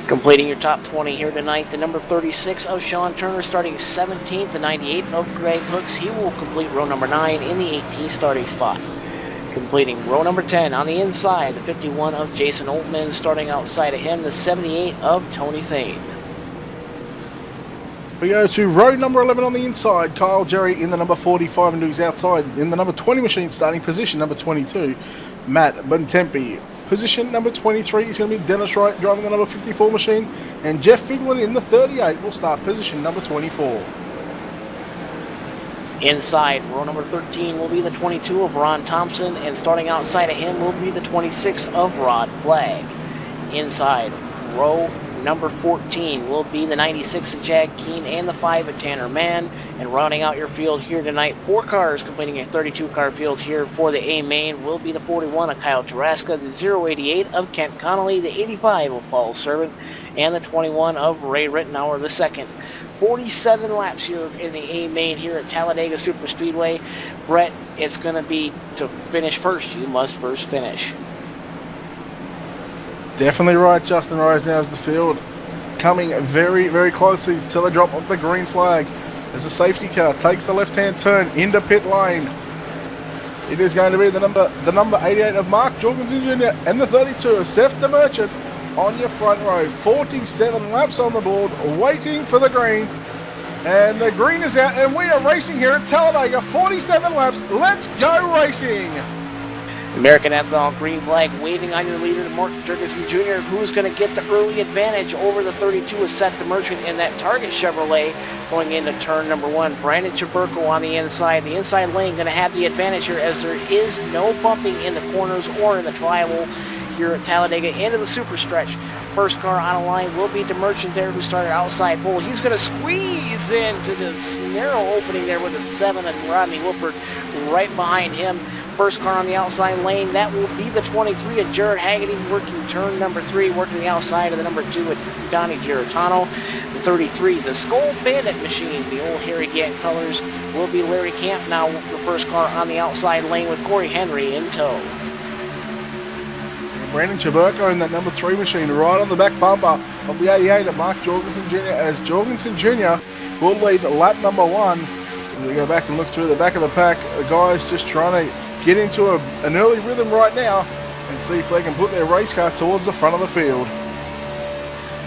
Completing your top 20 here tonight, the number 36 of Sean Turner, starting 17th, the 98 of Greg Hooks. He will complete row number 9 in the 18th starting spot. Completing row number 10 on the inside, the 51 of Jason Oltman. Starting outside of him, the 78 of Tony Fain. We go to row number 11 on the inside. Kyle Jerry in the number 45 into his outside. In the number 20 machine, starting position number 22, Matt Bontempi. Position number 23 is going to be Dennis Wright driving the number 54 machine. And Jeff Figlin in the 38 will start position number 24. Inside row number 13 will be the 22 of Ron Thompson. And starting outside of him will be the 26 of Rod Flagg. Inside row number 14 will be the 96 of Jag Keen and the 5 of Tanner Mann. And rounding out your field here tonight, 4 cars completing a 32-car field here for the A-Main will be the 41 of Kyle Taraska, the 088 of Kent Connolly, the 85 of Paul Servant, and the 21 of Ray Rittenauer II. 47 laps here in the A-Main here at Talladega Superspeedway. Brett, it's going to be to finish first. You must first finish. Definitely right. Justin Rose now as the field coming very, very closely till the drop of the green flag as the safety car takes the left-hand turn into pit lane. It is going to be the number 88 of Mark Jorgensen Jr. and the 32 of Seth the Merchant on your front row. 47 laps on the board, waiting for the green. And the green is out, and we are racing here at Talladega. 47 laps. Let's go racing! American Ethanol green flag waving on your leader, Mark Jorgensen Jr., who's going to get the early advantage over the 32 of Seth the Merchant in that Target Chevrolet going into turn number 1. Brandon Chaburko on the inside. The inside lane going to have the advantage here, as there is no bumping in the corners or in the tri-oval here at Talladega into the super stretch. First car on the line will be the Merchant there, who started outside pole. He's going to squeeze into this narrow opening there with a 7 and Rodney Woodford right behind him. first car on the outside lane. That will be the 23 of Jared Haggerty, working turn number 3, working the outside of the number 2 of Donnie Giratano. The 33, the Skull Bandit machine, the old Harry Gant colors, will be Larry Camp now, the first car on the outside lane with Corey Henry in tow. Brandon Chaburko in that number 3 machine right on the back bumper of the 88 of Mark Jorgensen Jr. as Jorgensen Jr. will lead lap number 1. And we go back and look through the back of the pack. The guys just trying to get into an early rhythm right now and see if they can put their race car towards the front of the field.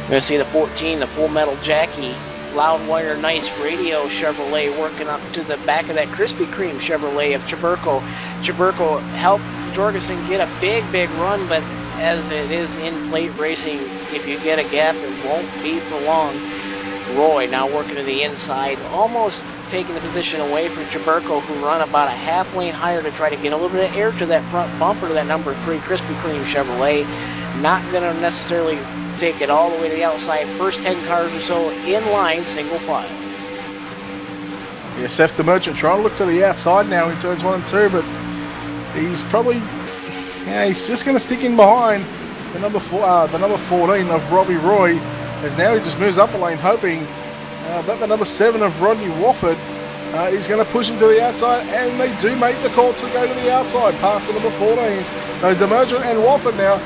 We're going to see the 14, the Full Metal Jackie Loudwire Nice Radio Chevrolet working up to the back of that Krispy Kreme Chevrolet of Chaburko. Chaburko helped Jorgensen get a big run, but as it is in plate racing, if you get a gap, it won't be for long. Roy now working to the inside, almost taking the position away from Chaburko, who run about a half lane higher to try to get a little bit of air to that front bumper to that number 3 Krispy Kreme Chevrolet. Not going to necessarily take it all the way to the outside. First 10 cars or so in line, single file. Yeah, Seth the Merchant trying to look to the outside now in turns 1 and 2, but he's probably, he's just going to stick in behind the number 14 of Robbie Roy, as now he just moves up a lane, hoping that the number 7 of Rodney Wofford is going to push him to the outside, and they do make the call to go to the outside past the number 14. So Demergent and Wofford now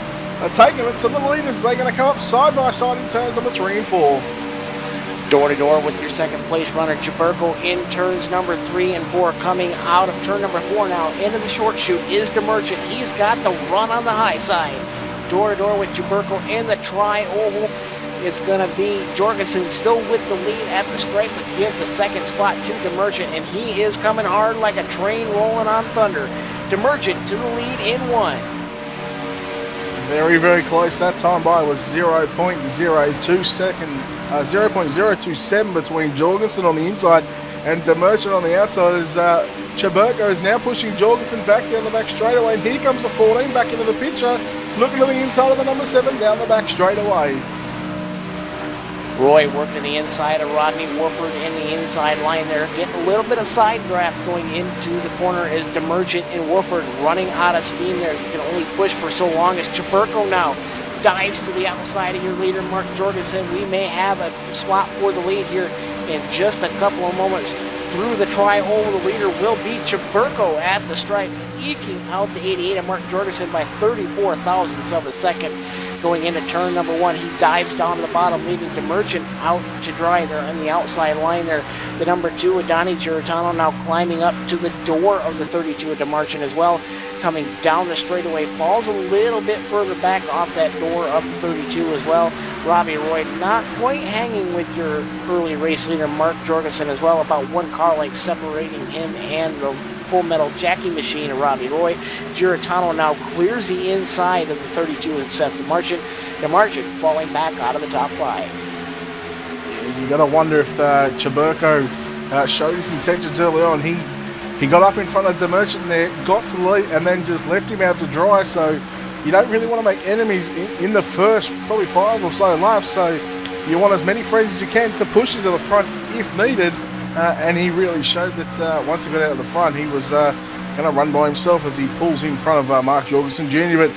are taking it to the leaders. They're going to come up side by side in turns number 3 and 4. Door to door with your second place runner Chaburko in turns number 3 and 4. Coming out of turn number 4 now into the short chute is the Merchant. He's got the run on the high side. Door to door with Chaburko in the tri-oval. It's going to be Jorgensen still with the lead at the stripe, but gives the second spot to the Merchant, and he is coming hard like a train rolling on thunder. The Merchant to the lead in 1. Very close. That time by was 0.027 between Jorgensen on the inside and the Merchant on the outside, as Chaburko is now pushing Jorgensen back down the back straightaway, and here comes the 14 back into the picture, looking to the inside of the number 7 down the back straightaway. Roy working the inside of Rodney Wofford in the inside line there, getting a little bit of side draft going into the corner as Demergent and Wofford running out of steam there. You can only push for so long as Chaburko now dives to the outside of your leader, Mark Jorgensen. We may have a spot for the lead here in just a couple of moments. Through the tri-hole, the leader will be Chaburko at the stripe, eking out the 88 of Mark Jorgensen by 34 thousandths of a second. Going into turn number 1, he dives down to the bottom, leaving Demergent out to dry there on the outside line there. The number 2 of Donnie Giratano now climbing up to the door of the 32 of Demergent as well. Coming down the straightaway, falls a little bit further back off that door of the 32 as well. Robbie Roy not quite hanging with your early race leader Mark Jorgensen as well, about 1 car length separating him and the Full Metal Jackie machine of Robbie Roy. Giratano now clears the inside of the 32 and Seth Demergent. Demergent falling back out of the top 5. You got to wonder if Chaburko showed his intentions early on. He got up in front of Demergent there, got to the lead, and then just left him out to dry. So you don't really want to make enemies in the first probably 5 or so laps. So you want as many friends as you can to push into the front if needed. And he really showed that once he got out of the front, he was going to run by himself as he pulls in front of Mark Jorgensen Jr. But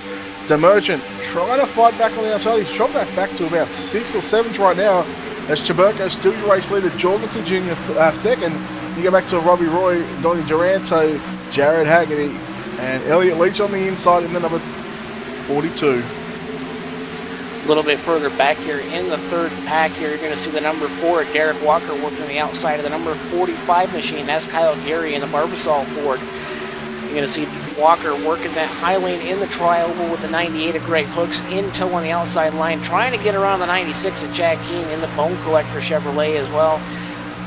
Demergent trying to fight back on the outside. He's dropped that back to about 6th or 7th right now, as Chaburko still your race leader, Jorgensen Jr. Second. You go back to Robbie Roy, Donnie Duranto, Jared Haggerty, and Elliot Leach on the inside in the number 42. A little bit further back here in the third pack here, you're going to see the number 4, Derek Walker, working on the outside of the number 45 machine. That's Kyle Gary in the Barbasol Ford. You're going to see Walker working that high lane in the tri-oval with the 98 of Greg Hooks in tow on the outside line, trying to get around the 96 of Jack Keane in the Bone Collector Chevrolet as well.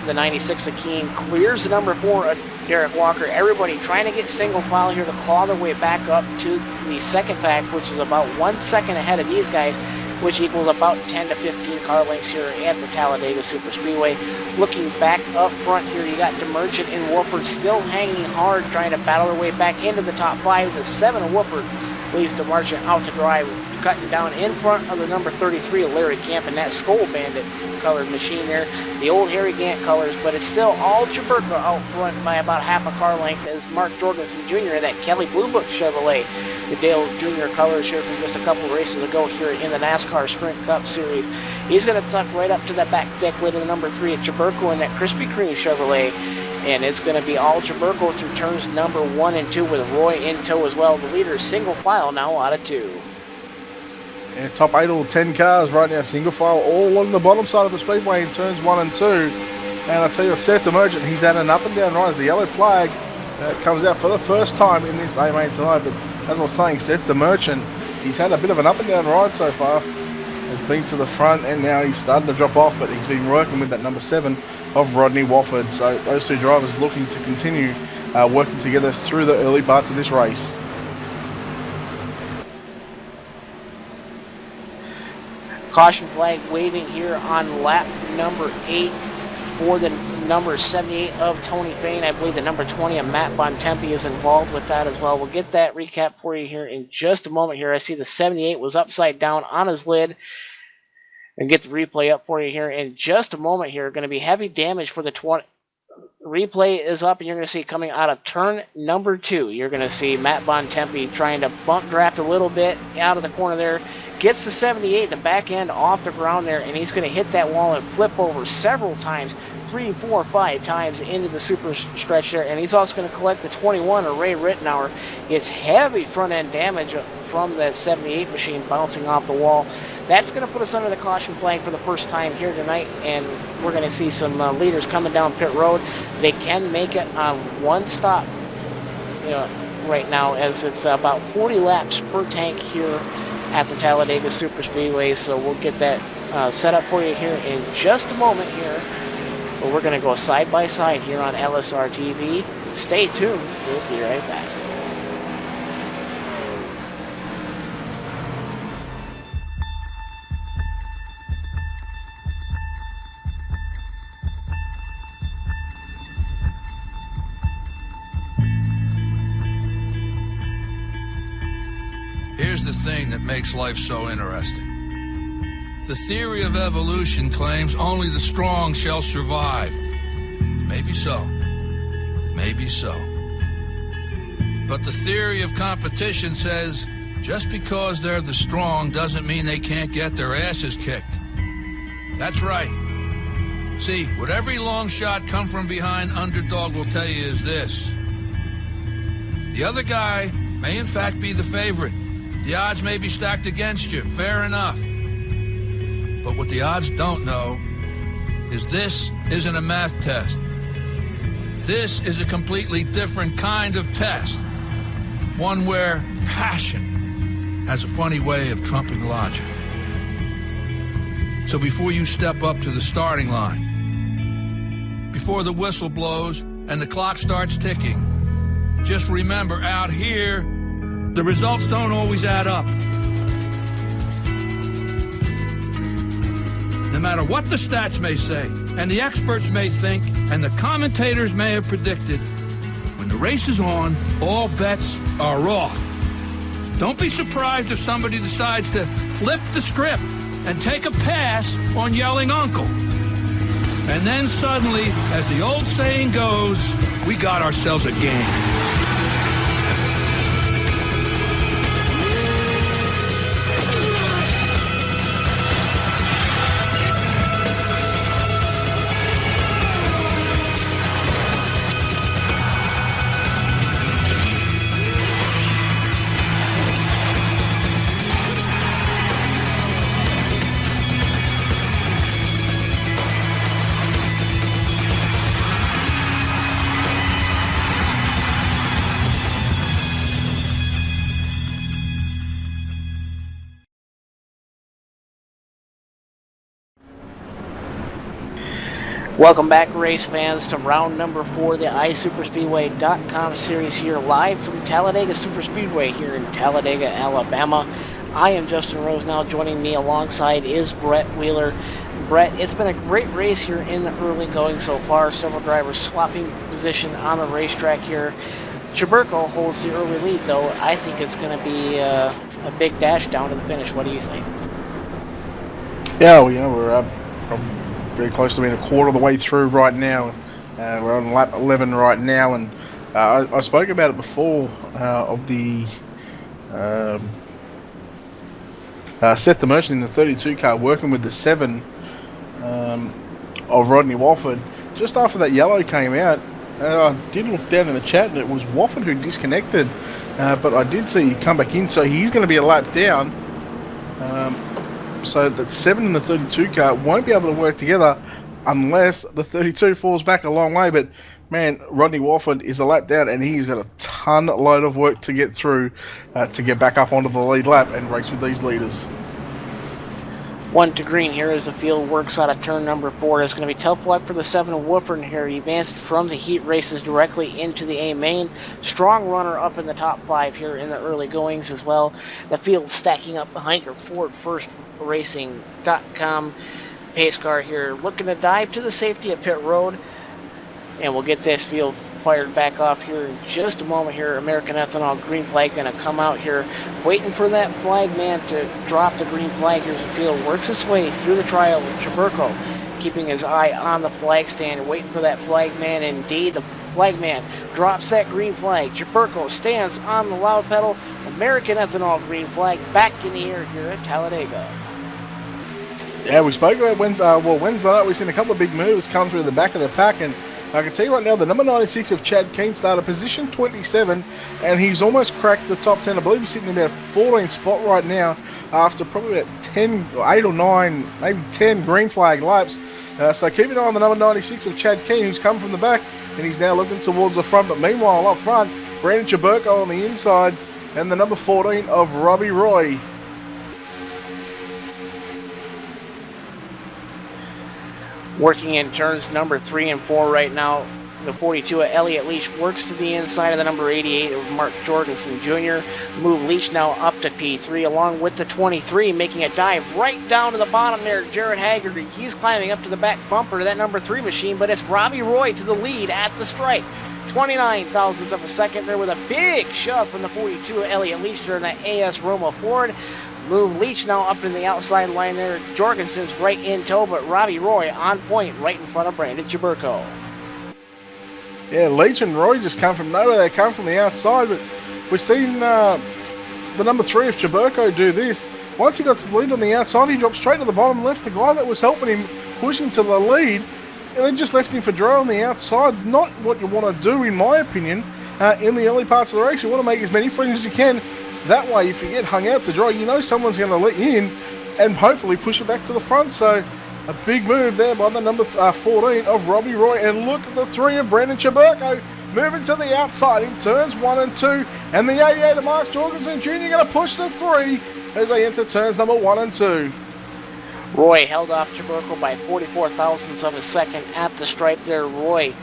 The 96 of Keane clears the number 4 of Derek Walker. Everybody trying to get single file here to claw their way back up to the second pack, which is about 1 second ahead of these guys, which equals about 10 to 15 car lengths here at the Talladega Superspeedway. Looking back up front here, you got Demergent and Wofford still hanging hard, trying to battle their way back into the top 5. The 7 of Wofford leaves Demergent out to dry. cutting down in front of the number 33 of Larry Camp in that Skull Bandit colored machine there. The old Harry Gant colors, but it's still all Jaburko out front by about half a car length as Mark Jorgensen Jr. in that Kelly Blue Book Chevrolet. The Dale Jr. colors here from just a couple races ago here in the NASCAR Sprint Cup Series. He's going to tuck right up to the back deck lid of the number 3 at Jaburko in that Krispy Kreme Chevrolet. And it's going to be all Jaburko through turns number 1 and 2 with Roy in tow as well. The leader is single file now out of 2. Yeah, top 8 or 10 cars right now, single file, all along the bottom side of the speedway in turns 1 and 2. And I tell you, Seth the Merchant, he's had an up and down ride as the yellow flag comes out for the first time in this AMA tonight. But as I was saying, Seth the Merchant, he's had a bit of an up and down ride so far. Has been to the front and now he's starting to drop off, but he's been working with that number 7 of Rodney Wofford. So those two drivers looking to continue working together through the early parts of this race. Caution flag waving here on lap number 8 for the number 78 of Tony Fain. I believe the number 20 of Matt Bontempi is involved with that as well. We'll get that recap for you here in just a moment here. I see the 78 was upside down on his lid. And get the replay up for you here in just a moment here. Going to be heavy damage for the 20. Replay is up and you're going to see coming out of turn number 2. You're going to see Matt Bontempi trying to bump draft a little bit out of the corner there. Gets the 78, the back end off the ground there, and he's going to hit that wall and flip over several times, 3, 4, 5 times into the super stretch there. And he's also going to collect the 21 of Ray Rittenauer. It's heavy front end damage from that 78 machine bouncing off the wall. That's going to put us under the caution flag for the first time here tonight, and we're going to see some leaders coming down pit road. They can make it on one stop right now, as it's about 40 laps per tank here at the Talladega Super Speedway. So we'll get that set up for you here in just a moment here. But we're going to go side by side here on LSRTV. Stay tuned. We'll be right back. Here's the thing that makes life so interesting. The theory of evolution claims only the strong shall survive. Maybe so. Maybe so. But the theory of competition says just because they're the strong doesn't mean they can't get their asses kicked. That's right. See, what every long shot come from behind underdog will tell you is this. The other guy may in fact be the favorite. The odds may be stacked against you, fair enough. But what the odds don't know is this isn't a math test. This is a completely different kind of test. One where passion has a funny way of trumping logic. So before you step up to the starting line, before the whistle blows and the clock starts ticking, just remember out here, the results don't always add up. No matter what the stats may say, and the experts may think, and the commentators may have predicted, when the race is on, all bets are off. Don't be surprised if somebody decides to flip the script and take a pass on yelling uncle. And then suddenly, as the old saying goes, we got ourselves a game. Welcome back, race fans, to round number 4, the iSuperspeedway.com series here live from Talladega Superspeedway here in Talladega, Alabama. I am Justin Rose. Now joining me alongside is Brett Wheeler. Brett, it's been a great race here in the early going so far. Several drivers swapping position on the racetrack here. Jaburko holds the early lead, though. I think it's going to be a big dash down to the finish. What do you think? Yeah, well, we're probably very close to being a quarter of the way through right now. We're on lap 11 right now, and I spoke about it before of the Seth the Merchant in the 32 car working with the 7 of Rodney Wofford. Just after that yellow came out, I did look down in the chat, and it was Wofford who disconnected, but I did see he come back in, so he's going to be a lap down. So that 7 and the 32 car won't be able to work together unless the 32 falls back a long way. But man, Rodney Wofford is a lap down, and he's got a ton load of work to get through to get back up onto the lead lap and race with these leaders. 1 to green here as the field works out of turn number 4. It's going to be tough luck for the 7 of Wooford here. He advanced from the heat races directly into the A main. Strong runner up in the top 5 here in the early goings as well. The field stacking up behind your Ford First Racing.com pace car here, looking to dive to the safety at pit road. And we'll get this field fired back off here in just a moment here. American Ethanol green flag going to come out here, waiting for that flag man to drop the green flag. Here's the field, works its way through the trial with Chaburko, keeping his eye on the flag stand, waiting for that flag man. Indeed, the flag man drops that green flag. Chaburko stands on the loud pedal. American Ethanol green flag back in the air here at Talladega. Yeah, we spoke about Wednesday night. We've seen a couple of big moves come through the back of the pack, and I can tell you right now, the number 96 of Chad Keane started position 27, and he's almost cracked the top 10. I believe he's sitting in about 14th spot right now after probably about 10, 8 or 9, maybe 10 green flag laps. So keep an eye on the number 96 of Chad Keane, who's come from the back, and he's now looking towards the front. But meanwhile, up front, Brandon Chaburko on the inside, and the number 14 of Robbie Roy. Working in turns number 3 and 4 right now. The 42 of Elliott Leach works to the inside of the number 88 of Mark Jorgensen Jr. Move Leach now up to P3 along with the 23, making a dive right down to the bottom there. Jared Haggerty, he's climbing up to the back bumper to that number 3 machine, but it's Robbie Roy to the lead at the stripe. 29 thousandths of a second there with a big shove from the 42 of Elliott Leach during that AS Roma Ford. Move Leach now up in the outside line there. Jorgensen's right in tow, but Robbie Roy on point right in front of Brandon Chaburko. Yeah, Leach and Roy just come from nowhere. They come from the outside, but we've seen the number 3 of Chaburko do this. Once he got to the lead on the outside, he dropped straight to the bottom left. The guy that was helping him pushing to the lead, and then just left him for dry on the outside. Not what you want to do, in my opinion, in the early parts of the race. You want to make as many friends as you can. That way, if you get hung out to dry, you know someone's going to let you in and hopefully push it back to the front. So, a big move there by the number 14 of Robbie Roy. And look at the 3 of Brandon Chaburko moving to the outside in turns 1 and 2. And the 88 of Mark Jorgensen Jr. going to push the 3 as they enter turns number 1 and 2. Roy held off Chaburko by 44 thousandths of a second at the stripe there. Roy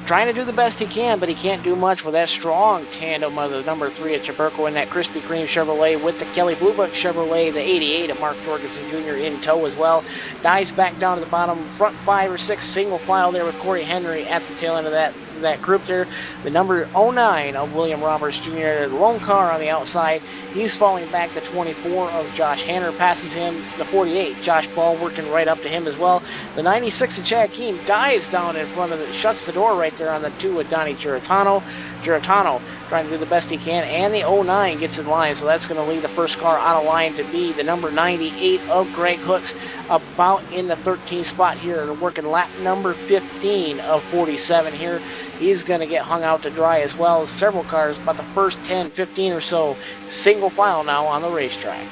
trying to do the best he can, but he can't do much with that strong tandem of the number 3 at Chaburko in that Krispy Kreme Chevrolet with the Kelly Blue Book Chevrolet, the 88 of Mark Jorgensen Jr. in tow as well. Dives back down to the bottom, front 5 or 6 single file there with Corey Henry at the tail end of that group there. The number 09 of William Roberts Jr., the lone car on the outside. He's falling back. The 24 of Josh Hanner passes him. The 48, Josh Ball, working right up to him as well. The 96 of Chad Keane dives down in front of it, shuts the door right there on the 2 of Donnie Giratano. Giratano trying to do the best he can, and the 09 gets in line, so that's going to lead the first car out of line to be the number 98 of Greg Hooks, about in the 13th spot here. They're working lap number 15 of 47 here. He's going to get hung out to dry as well. Several cars, about the first 10, 15 or so, single file now on the racetrack.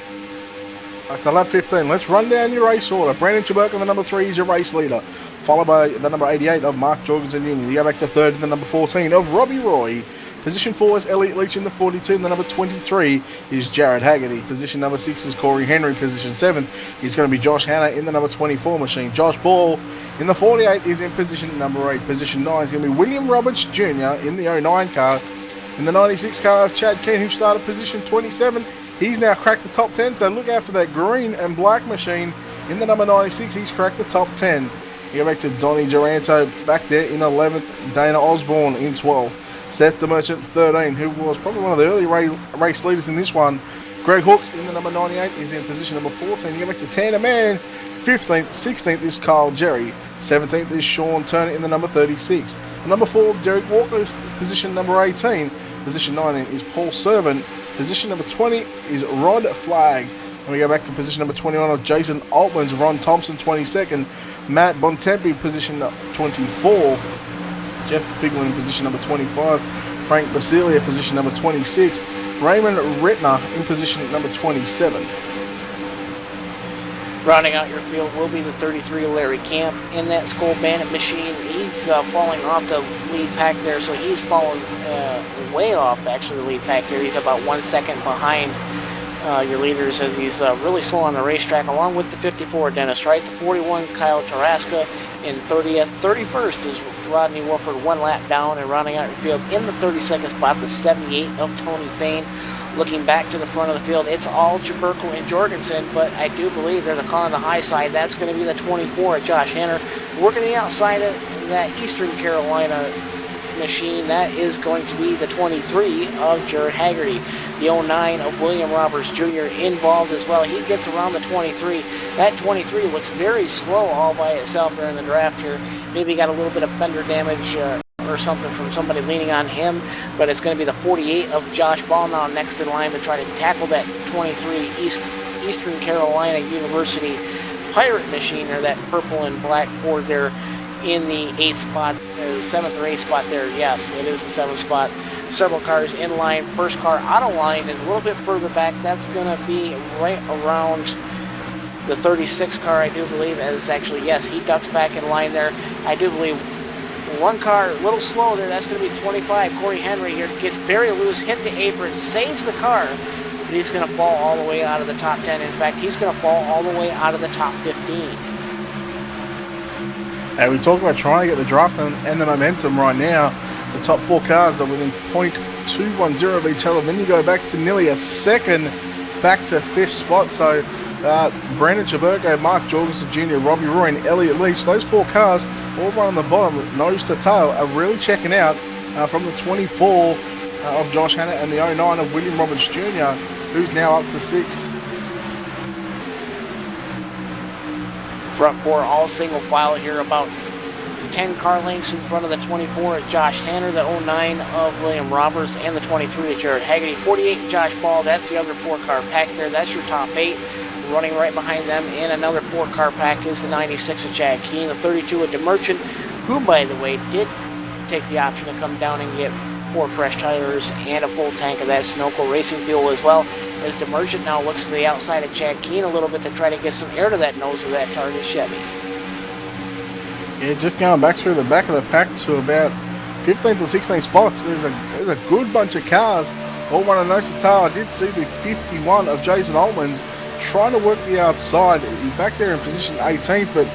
That's a lap 15. Let's run down your race order. Brandon Chaburko, the number 3, is your race leader, followed by the number 88 of Mark Jorgensen Jr. You go back to third, and the number 14 of Robbie Roy. Position 4 is Elliott Leach in the 42, and the number 23 is Jared Haggerty. Position number 6 is Corey Henry. Position 7 is going to be Josh Hanna in the number 24 machine. Josh Ball in the 48 is in position number 8. Position 9 is going to be William Roberts Jr. in the 09 car. In the 96 car of Chad Keane, who started position 27, he's now cracked the top 10, so look out for that green and black machine. In the number 96, he's cracked the top 10. You go back to Donnie Duranto back there in 11th, Dana Osborne in 12th. Seth the Merchant 13, who was probably one of the early race leaders in this one. Greg Hooks in the number 98 is in position number 14. You go back to Tandem Man. 15th, 16th is Kyle Jerry. 17th is Sean Turner in the number 36. Number 4, Derek Walker is position number 18. Position 19 is Paul Servant. Position number 20 is Rod Flagg. And we go back to position number 21 of Jason Altman's Ron Thompson, 22nd. Matt Bontempi, position 24. Jeff Figel in position number 25. Frank Basilia, position number 26. Raymond Rittner in position number 27. Rounding out your field will be the 33 Larry Camp in that Skull Bandit machine. He's falling off the lead pack there, so he's fallen way off actually the lead pack here. He's about 1 second behind your leaders as he's really slow on the racetrack, along with the 54 Dennis Wright, the 41 Kyle Taraska, in 30th. 31st is Rodney Wolford, 1 lap down, and rounding out your field in the 32nd spot, the 78 of Tony Fain. Looking back to the front of the field, it's all Jaberko and Jorgensen, but I do believe there's a car on the high side. That's going to be the 24 of Josh Hanner. Working the outside of that Eastern Carolina machine, that is going to be the 23 of Jared Haggerty. The 09 of William Roberts Jr. involved as well. He gets around the 23. That 23 looks very slow all by itself there in the draft here. Maybe got a little bit of fender damage or something from somebody leaning on him, but it's going to be the 48 of Josh Ball now next in line to try to tackle that 23 Eastern Carolina University Pirate machine, or that purple and black Ford there in the 8th spot, the 7th or 8th spot there. Yes, it is the 7th spot. Several cars in line. First car out of line is a little bit further back. That's going to be right around the 36 car, I do believe, as actually, yes, he ducks back in line there. I do believe one car a little slow there. That's going to be 25. Corey Henry here gets very loose, hit the apron, saves the car, but he's going to fall all the way out of the top 10. In fact, he's going to fall all the way out of the top 15. And we talk about trying to get the draft and the momentum right now. The top 4 cars are within .210 of each other. Then you go back to nearly a second back to 5th spot. So Brandon Chaburko, Mark Jorgensen Jr., Robbie Roy, and Elliot Leach, those 4 cars all run on the bottom, nose to tail, are really checking out from the 24 of Josh Hanna and the 09 of William Roberts Jr., who's now up to 6th. Front 4 all single file here, about 10 car lengths in front of the 24 of Josh Hanner, the 09 of William Roberts, and the 23 of Jared Haggerty. 48 Josh Ball, that's the other 4-car pack there. That's your top 8. Running right behind them in another 4-car pack is the 96 of Chad Keene, the 32 of DeMerchant, who, by the way, did take the option to come down and get 4 fresh tires and a full tank of that Sunoco racing fuel as well, as DeMerchant now looks to the outside of Chad Keene a little bit to try to get some air to that nose of that Target Chevy. Yeah, just going back through the back of the pack to about 15th or 16th spots. There's a good bunch of cars all running nose to tail. I did see the 51 of Jason Altman's trying to work the outside. He's back there in position 18th, but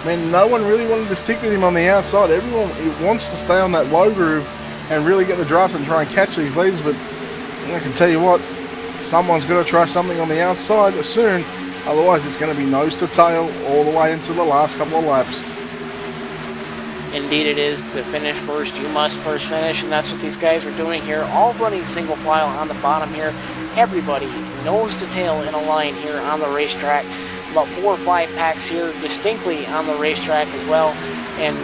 man, no one really wanted to stick with him on the outside. Everyone wants to stay on that low groove and really get the draft and try and catch these leaders, but I can tell you what, someone's got to try something on the outside soon, otherwise it's going to be nose to tail all the way into the last couple of laps. Indeed it is. To finish first, you must first finish, and that's what these guys are doing here, all running single file on the bottom here. Everybody nose to tail in a line here on the racetrack. About 4 or 5 packs here distinctly on the racetrack as well, and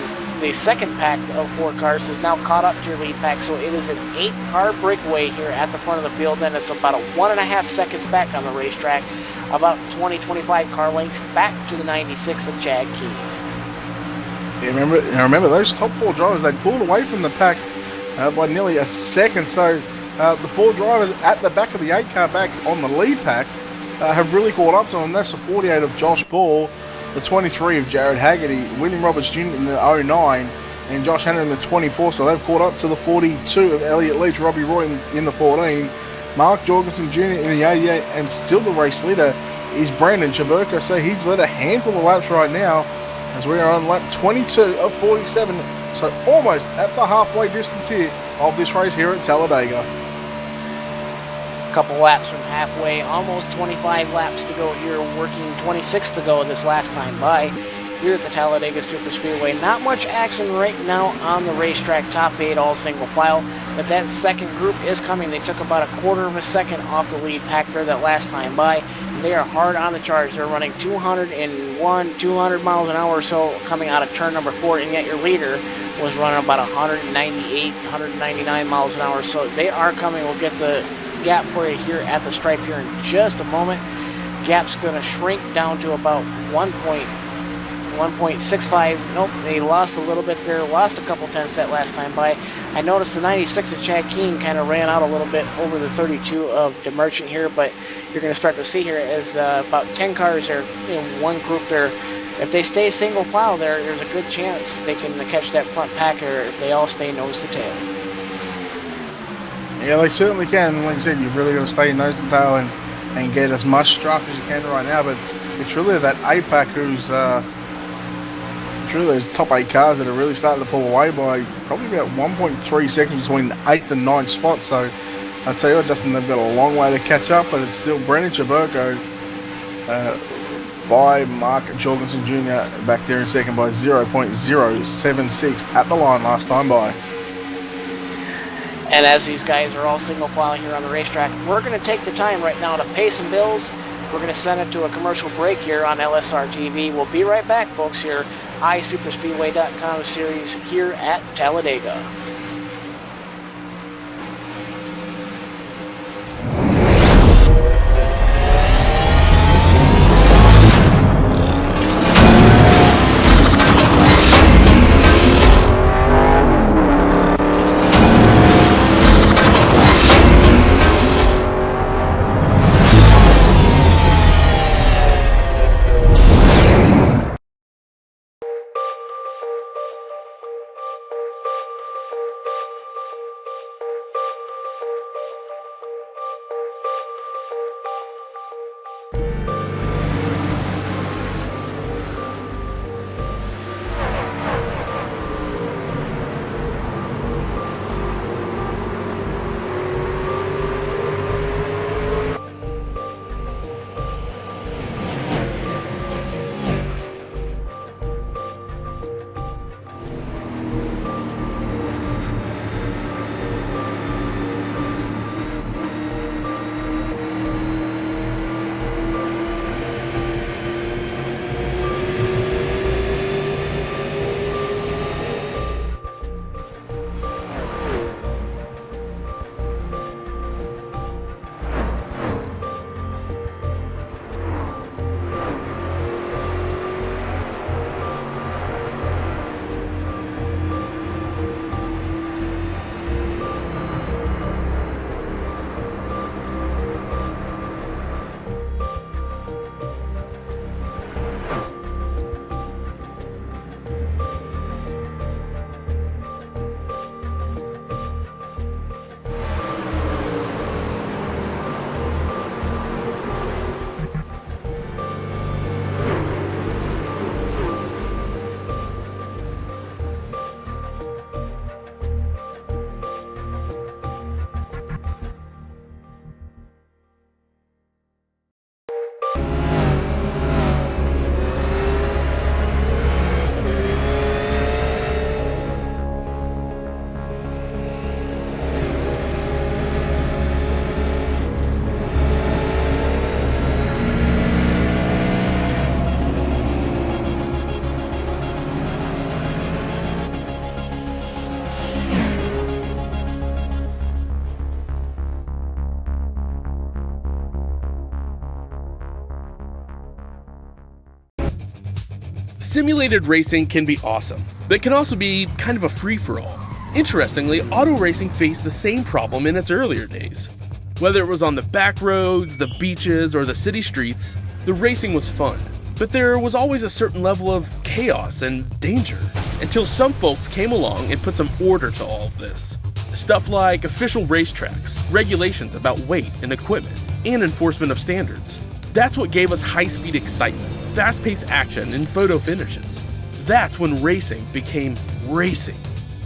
the second pack of 4 cars is now caught up to your lead pack, so it is an 8-car breakaway here at the front of the field, and it's about a 1.5 seconds back on the racetrack, about 20-25 car lengths back to the 96 of Chad Keene. Yeah, remember those top 4 drivers, they pulled away from the pack by nearly a second, so the 4 drivers at the back of the 8-car back on the lead pack have really caught up to them. That's the 48 of Josh Ball, the 23 of Jared Haggerty, William Roberts Jr. in the 09, and Josh Hanna in the 24, so they've caught up to the 42 of Elliot Leach, Robbie Roy in the 14, Mark Jorgensen Jr. in the 88, and still the race leader is Brandon Chaburko, so he's led a handful of laps right now, as we are on lap 22 of 47, so almost at the halfway distance here of this race here at Talladega. A couple laps from halfway, almost 25 laps to go here, working 26 to go this last time by. here at the Talladega Superspeedway. Not much action right now on the racetrack, top 8 all single file, but that second group is coming. They took about a quarter of a second off the lead pack there that last time by. They are hard on the charge. They're running 200 miles an hour or so coming out of turn number 4, and yet your leader was running about 198, 199 miles an hour. So they are coming. We'll get the gap for you here at the stripe here in just a moment. Gap's going to shrink down to about 1.65. Nope, they lost a little bit there. Lost a couple tenths that last time by. I noticed the 96 of Chad Keene kind of ran out a little bit over the 32 of DeMerchant here, but you're going to start to see here as about 10 cars are in one group there. If they stay single file there's a good chance they can catch that front packer if they all stay nose to tail. Yeah, they certainly can. Like I said, you've really got to stay nose to tail and get as much strife as you can right now. But it's really that A-pack who's it's really those top 8 cars that are really starting to pull away by probably about 1.3 seconds between the 8th and 9th spot. So I'd tell you what, Justin, they've got a long way to catch up, but it's still Brennan Chaburko by Mark Jorgensen Jr. back there in second by 0.076 at the line last time by. And as these guys are all single file here on the racetrack, we're going to take the time right now to pay some bills. We're going to send it to a commercial break here on LSRTV. We'll be right back, folks, here iSuperspeedway.com series here at Talladega. Simulated racing can be awesome, but can also be kind of a free-for-all. Interestingly, auto racing faced the same problem in its earlier days. Whether it was on the back roads, the beaches, or the city streets, the racing was fun, but there was always a certain level of chaos and danger, until some folks came along and put some order to all of this. Stuff like official racetracks, regulations about weight and equipment, and enforcement of standards. That's what gave us high-speed excitement, fast-paced action, and photo finishes. That's when racing became racing.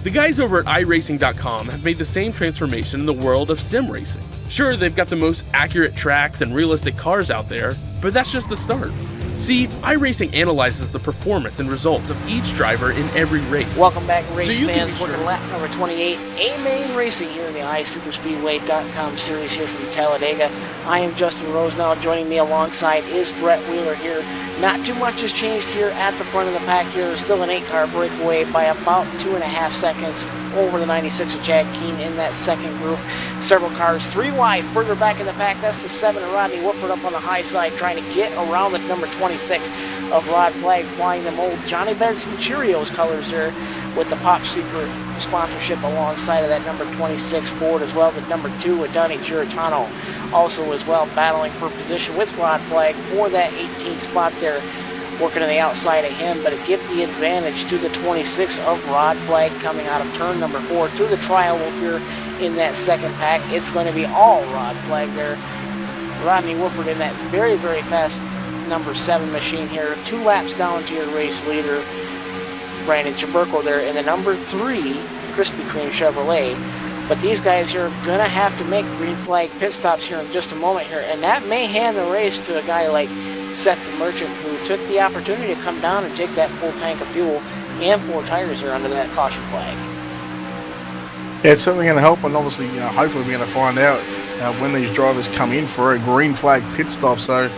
The guys over at iRacing.com have made the same transformation in the world of sim racing. Sure, they've got the most accurate tracks and realistic cars out there, but that's just the start. See, iRacing analyzes the performance and results of each driver in every race. Welcome back, race So you can fans. be Working sure- lap number 28, A-Main Racing here in the iSuperspeedway.com series here from Talladega. I am Justin Rose now. Joining me alongside is Brett Wheeler here. Not too much has changed here at the front of the pack here. There's still an 8-car breakaway by about 2.5 seconds over the 96 of Chad Keane in that second group. Several cars 3 wide further back in the pack. That's the 7 of Rodney Woodford up on the high side trying to get around the number 26 of Rod Flagg, flying them old Johnny Benson Cheerios colors there with the Pop Secret sponsorship alongside of that number 26 Ford as well. The number 2 with Donnie Giratano also as well battling for position with Rod Flagg for that 18th spot there, working on the outside of him, but it gives the advantage to the 26 of Rod Flagg coming out of turn number 4 through the trial here in that second pack. It's going to be all Rod Flagg there. Rodney Woodford in that very, very fast number 7 machine here, 2 laps down to your race leader, Brandon Chaburko there in the number 3 Krispy Kreme Chevrolet. But these guys here are going to have to make green flag pit stops here in just a moment here, and that may hand the race to a guy like Seth the Merchant, who took the opportunity to come down and take that full tank of fuel and 4 tires there under that caution flag. Yeah, it's certainly going to help, and obviously, hopefully we're going to find out when these drivers come in for a green flag pit stop. So,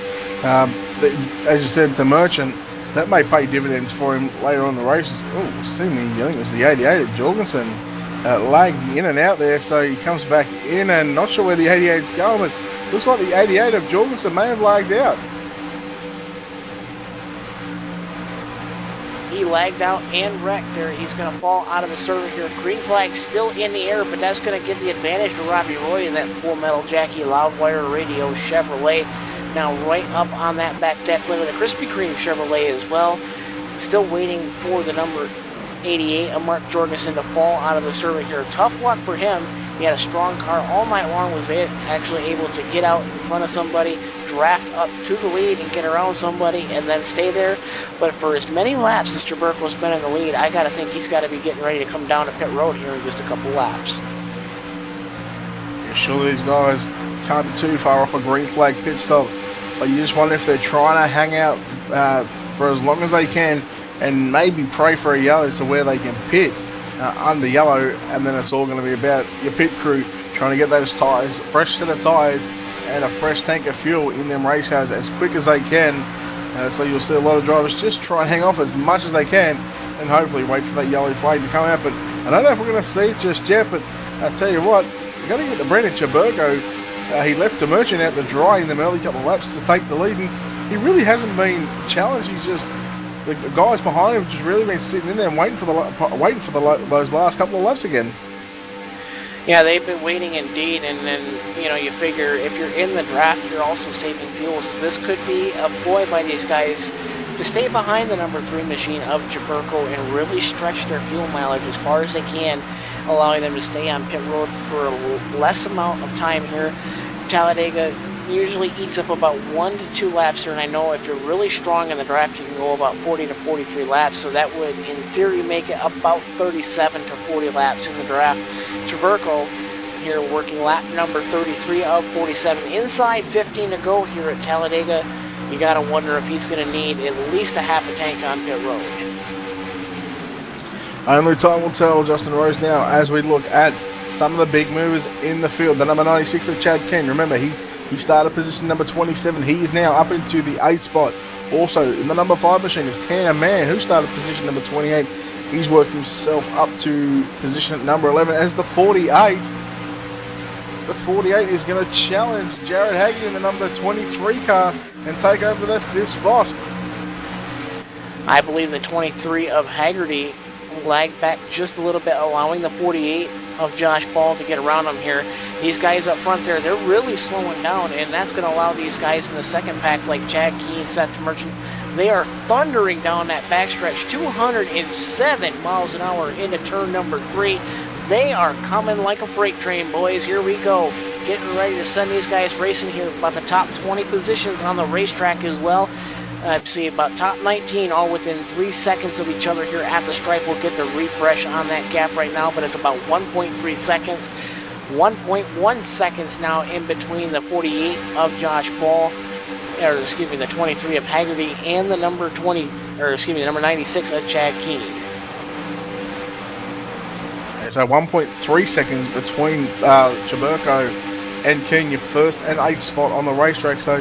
as you said, the Merchant, that may pay dividends for him later on in the race. Oh, seen I think it was the 88 of Jorgensen lagging in and out there, so he comes back in, and not sure where the 88's going, but looks like the 88 of Jorgensen may have lagged out. He lagged out and wrecked there. He's going to fall out of the server here. Green flag still in the air, but that's going to give the advantage to Robbie Roy in that Full Metal Jackie Loudwire Radio Chevrolet. Now right up on that back deck with a Krispy Kreme Chevrolet as well. Still waiting for the number 88 of Mark Jorgensen to fall out of the server here. Tough luck for him. He had a strong car all night long, was actually able to get out in front of somebody, draft up to the lead and get around somebody and then stay there. But for as many laps as Chaburko's been in the lead, I got to think he's got to be getting ready to come down to pit road here in just a couple laps. Yeah, sure, these guys can't be too far off a green flag pit stop, but you just wonder if they're trying to hang out for as long as they can and maybe pray for a yellow to where they can pit under yellow, and then it's all going to be about your pit crew trying to get those tyres, fresh set of tyres and a fresh tank of fuel in them race cars as quick as they can. So you'll see a lot of drivers just try and hang off as much as they can and hopefully wait for that yellow flag to come out. But I don't know if we're going to see it just yet, but I tell you what, you're going to get the Brandon Chaburko. He left the Merchant out to dry in them early couple of laps to take the lead, and he really hasn't been challenged. He's just, the guys behind him have just really been sitting in there and waiting for those last couple of laps again. Yeah, they've been waiting indeed, and then, you figure if you're in the draft, you're also saving fuel, so this could be a ploy by these guys to stay behind the number 3 machine of Chaburko and really stretch their fuel mileage as far as they can, allowing them to stay on pit road for a less amount of time here. Talladega usually eats up about 1 to 2 laps here, and I know if you're really strong in the draft, you can go about 40 to 43 laps, so that would, in theory, make it about 37 to 40 laps in the draft. Chaburko here working lap number 33 of 47. Inside 15 to go here at Talladega. You got to wonder if he's going to need at least a half a tank on pit road. Only time will tell, Justin Rose, now as we look at some of the big movers in the field. The number 96 of Chad Keane, remember he started position number 27. He is now up into the 8th spot. Also in the number 5 machine is Tanner Mann, who started position number 28. He's worked himself up to position at number 11 as the 48. The 48 is going to challenge Jared Haggerty in the number 23 car and take over the 5th spot. I believe the 23 of Haggerty lagged back just a little bit, allowing the 48 of Josh Paul to get around him here. These guys up front there, they're really slowing down, and that's going to allow these guys in the second pack like Chad Keane, Seth Merchant. They are thundering down that backstretch, 207 miles an hour into turn number 3. They are coming like a freight train, boys. Here we go. Getting ready to send these guys racing here. About the top 20 positions on the racetrack as well. See about top 19 all within 3 seconds of each other here at the stripe. We'll get the refresh on that gap right now, but it's about 1.3 seconds. 1.1 seconds now in between the 48 of Josh Paul the 23 of Haggerty and the number 96 of Chad Keene. So 1.3 seconds between Chaburko and Keene, your first and 8th spot on the racetrack. So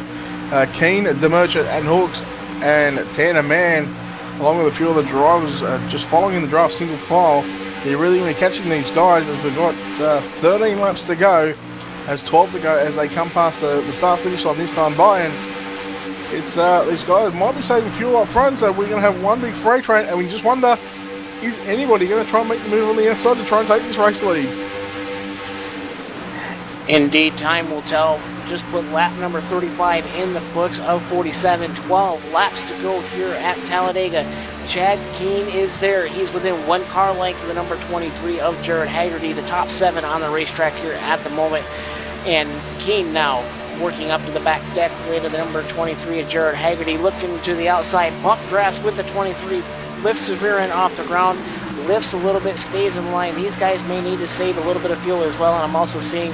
Keene, DeMerchant and Hooks and Tanner Mann, along with a few of the drivers, just following the draft single file. They're really going to be catching these guys as we've got 13 laps to go, as 12 to go as they come past the start-finish line this time by. And it's these guys might be saving fuel up front, so we're going to have one big freight train, and we just wonder, is anybody going to try and make the move on the outside to try and take this race lead? Indeed, time will tell. Just put lap number 35 in the books of 47. 12 laps to go here at Talladega. Chad Keene is there. He's within 1 car length of the number 23 of Jared Haggerty, the top 7 on the racetrack here at the moment. And Keene now working up to the back deck way to the number 23 of Jared Haggerty, looking to the outside, bump drafts with the 23, lifts his rear end off the ground, lifts a little bit, stays in line. These guys may need to save a little bit of fuel as well, and I'm also seeing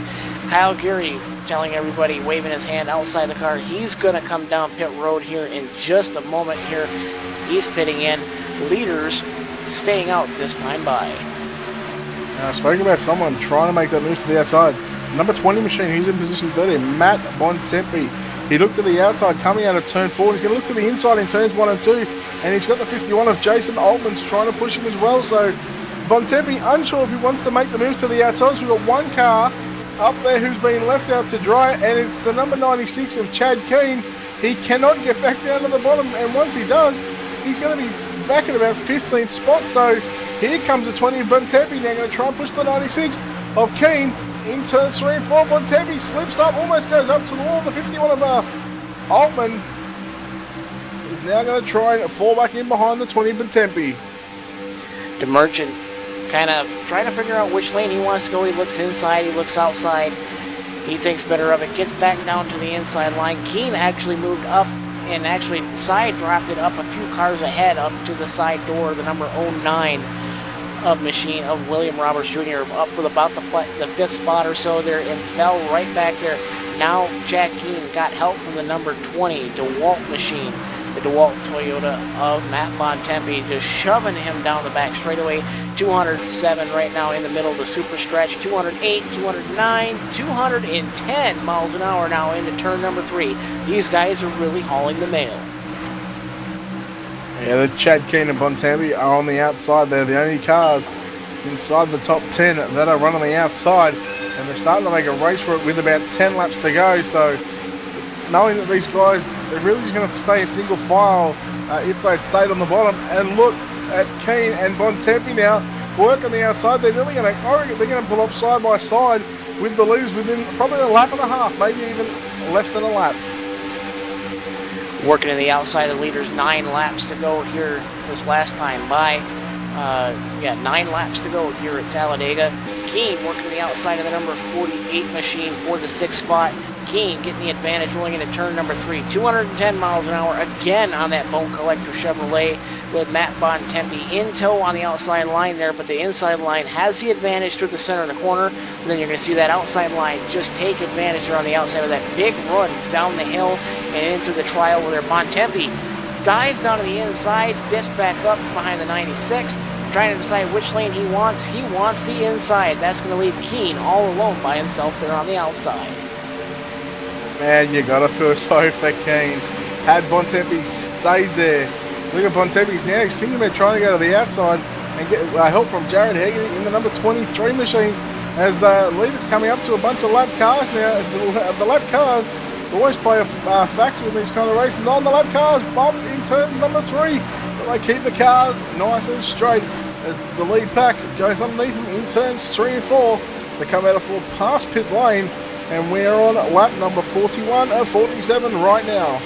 Kyle Geary telling everybody, waving his hand outside the car. He's going to come down pit road here in just a moment here. He's pitting in. Leaders staying out this time by. Speaking about someone trying to make that move to the outside, number 20 machine, he's in position 30, Matt Bontempi. He looked to the outside coming out of turn 4. He's going to look to the inside in turns 1 and 2, and he's got the 51 of Jason Altman's trying to push him as well. So Bontempi unsure if he wants to make the move to the outside. So we've got one car up there who's been left out to dry, and it's the number 96 of Chad Keene. He cannot get back down to the bottom, and once he does, he's going to be back at about 15th spot. So here comes the 20 of Bontempi now, going to try and push the 96 of Keene in turns 3 and 4. Bontempi slips up, almost goes up to the wall. The 51 of Altman is now going to try and fall back in behind the 20 Bontempi. DeMerchant kind of trying to figure out which lane he wants to go. He looks inside, he looks outside. He thinks better of it, gets back down to the inside line. Keene actually moved up and actually side drafted up a few cars ahead up to the side door, the number 09 of machine of William Roberts Jr. up with about the 5th spot or so there and fell right back there. Now Chad Keene got help from the number 20 DeWalt machine, the DeWalt Toyota of Matt Bontempi, just shoving him down the back straightaway. 207 right now in the middle of the super stretch. 208, 209, 210 miles an hour now into turn number 3. These guys are really hauling the mail. Yeah, the Chad Keene and Bontempi are on the outside. They're the only cars inside the top 10 that are running the outside, and they're starting to make a race for it with about 10 laps to go. So knowing that these guys, they're really just going to have to stay in single file if they'd stayed on the bottom. And look at Keene and Bontempi now work on the outside. They're nearly going to, I reckon they're going to pull up side by side with the leaders within probably a lap and a half, maybe even less than a lap. Working in the outside of the leaders, 9 laps to go here this last time by. 9 laps to go here at Talladega. Keene working the outside of the number 48 machine for the 6th spot. Keene getting the advantage rolling into turn number 3. 210 miles an hour again on that Bone Collector Chevrolet with Matt Bontempi in tow on the outside line there, but the inside line has the advantage through the center of the corner. And then you're going to see that outside line just take advantage there on the outside of that big run down the hill and into the trial where Bontempi dives down to the inside, dips back up behind the 96, trying to decide which lane he wants. He wants the inside. That's going to leave Keene all alone by himself there on the outside. Man, you got to feel sorry for Keene. Had Bontempi stayed there. Look at Bontempi's now. He's thinking about trying to go to the outside and get help from Jared Haggerty in the number 23 machine as the leader's coming up to a bunch of lap cars now. As the lap cars always play a factor in these kind of races. On the lap cars bump in turns number 3, but they keep the cars nice and straight as the lead pack goes underneath them in turns 3 and 4. So they come out of 4 past pit lane, and we're on lap number 41 of 47 right now.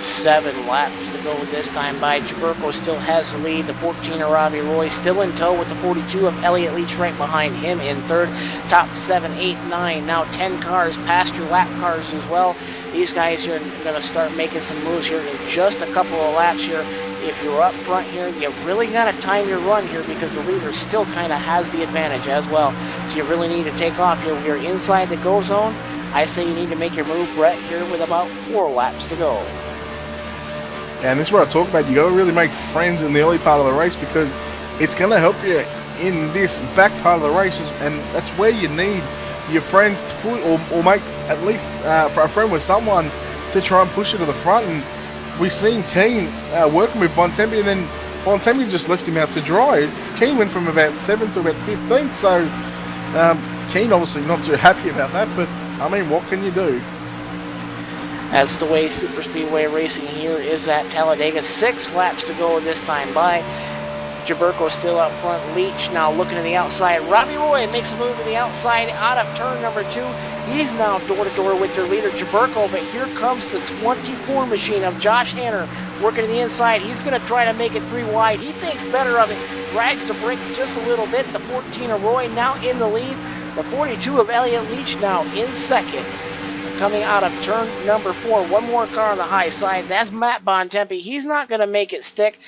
7 laps to go this time by. Chaburko still has the lead. The 14 of Robbie Roy still in tow with the 42 of Elliott Leach right behind him in 3rd. Top 7, 8, 9. Now 10 cars past your lap cars as well. These guys here are going to start making some moves here in just a couple of laps here. If you're up front here, you really got to time your run here because the leader still kind of has the advantage as well. So you really need to take off here. We're inside the go zone. I say you need to make your move, Brett, here with about 4 laps to go. And this is what I talk about. You got to really make friends in the early part of the race, because it's going to help you in this back part of the races, and that's where you need your friends to put, or make at least for a friend with someone to try and push it to the front. And we've seen Keane working with Bontempi, and then Bontempi just left him out to dry. Keane went from about 7th to about 15th, so Keane obviously not too happy about that, but I mean, what can you do? That's the way super speedway racing here is at Talladega. 6 laps to go this time by. Jaburko still up front. Leach now looking to the outside. Robbie Roy makes a move to the outside out of turn number 2. He's now door-to-door with their leader, Jaburko, but here comes the 24 machine of Josh Hanner working to the inside. He's going to try to make it 3 wide. He thinks better of it. Drags the brake just a little bit. The 14 of Roy now in the lead. The 42 of Elliott Leach now in second. Coming out of turn number 4, one more car on the high side. That's Matt Bontempi. He's not going to make it stick.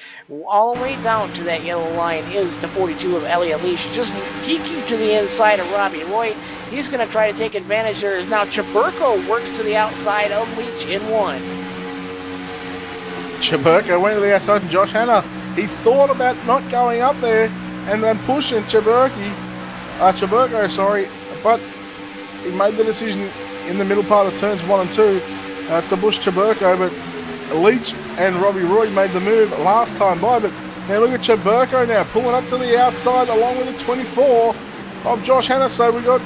All the way down to that yellow line is the 42 of Elliott Leach, just peeking to the inside of Robbie Roy. He's going to try to take advantage there. As now Jaburko works to the outside of Leach in 1. Jaburko went to the outside, and Josh Hanna, he thought about not going up there and then pushing Jaburko, sorry, but he made the decision in the middle part of turns 1 and 2 to push Jaburko, but Leach and Robbie Roy made the move last time by. But now look at Jaburko now pulling up to the outside along with the 24 of Josh Hanna. So we got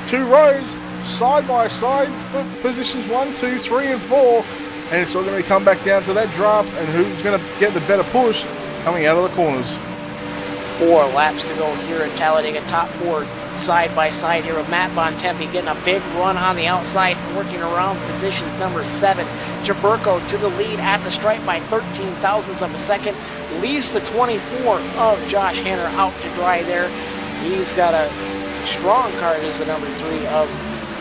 2 rows side by side for positions 1, 2, 3 and 4, and it's all going to come back down to that draft and who's going to get the better push coming out of the corners. 4 laps to go here at Talladega. Top 4 side by side here with Matt Bontempi getting a big run on the outside, working around positions number 7. Jaburko to the lead at the stripe by 13 thousandths of a second. Leaves the 24 of Josh Hanner out to dry there. He's got a strong card as the number 3 of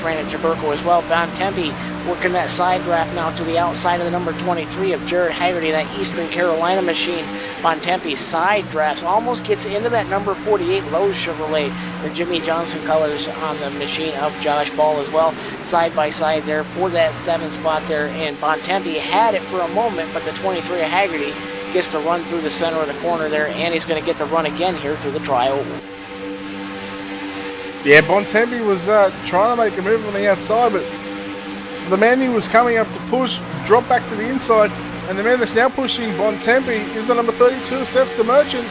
Brandon Jaburko as well. Bontempi working that side draft now to the outside of the number 23 of Jared Haggerty, that Eastern Carolina machine. Bontempi side drafts, almost gets into that number 48 Lowe's Chevrolet, the Jimmy Johnson colors on the machine of Josh Ball as well. Side by side there for that 7th spot there, and Bontempi had it for a moment, but the 23 of Haggerty gets the run through the center of the corner there, and he's going to get the run again here through the tri-oval. Yeah, Bontempi was trying to make a move on the outside, but the man he was coming up to push dropped back to the inside, and the man that's now pushing Bontempi is the number 32, Seth DeMerchant.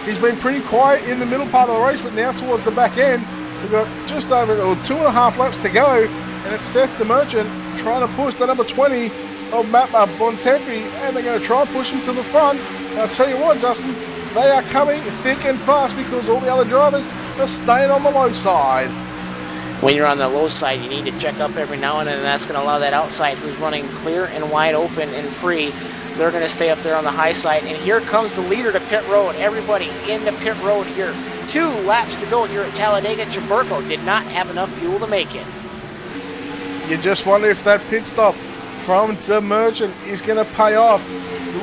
He's been pretty quiet in the middle part of the race, but now towards the back end, we've got just over 2.5 laps to go, and it's Seth DeMerchant trying to push the number 20 of Matt Bontempi, and they're going to try and push him to the front. And I'll tell you what, Justin, they are coming thick and fast because all the other drivers are staying on the low side. When you're on the low side, you need to check up every now and then, and that's going to allow that outside who's running clear and wide open and free. They're going to stay up there on the high side. And here comes the leader to pit road. Everybody into pit road here. 2 laps to go here at Talladega. Jaburko did not have enough fuel to make it. You just wonder if that pit stop from DeMerchant is going to pay off.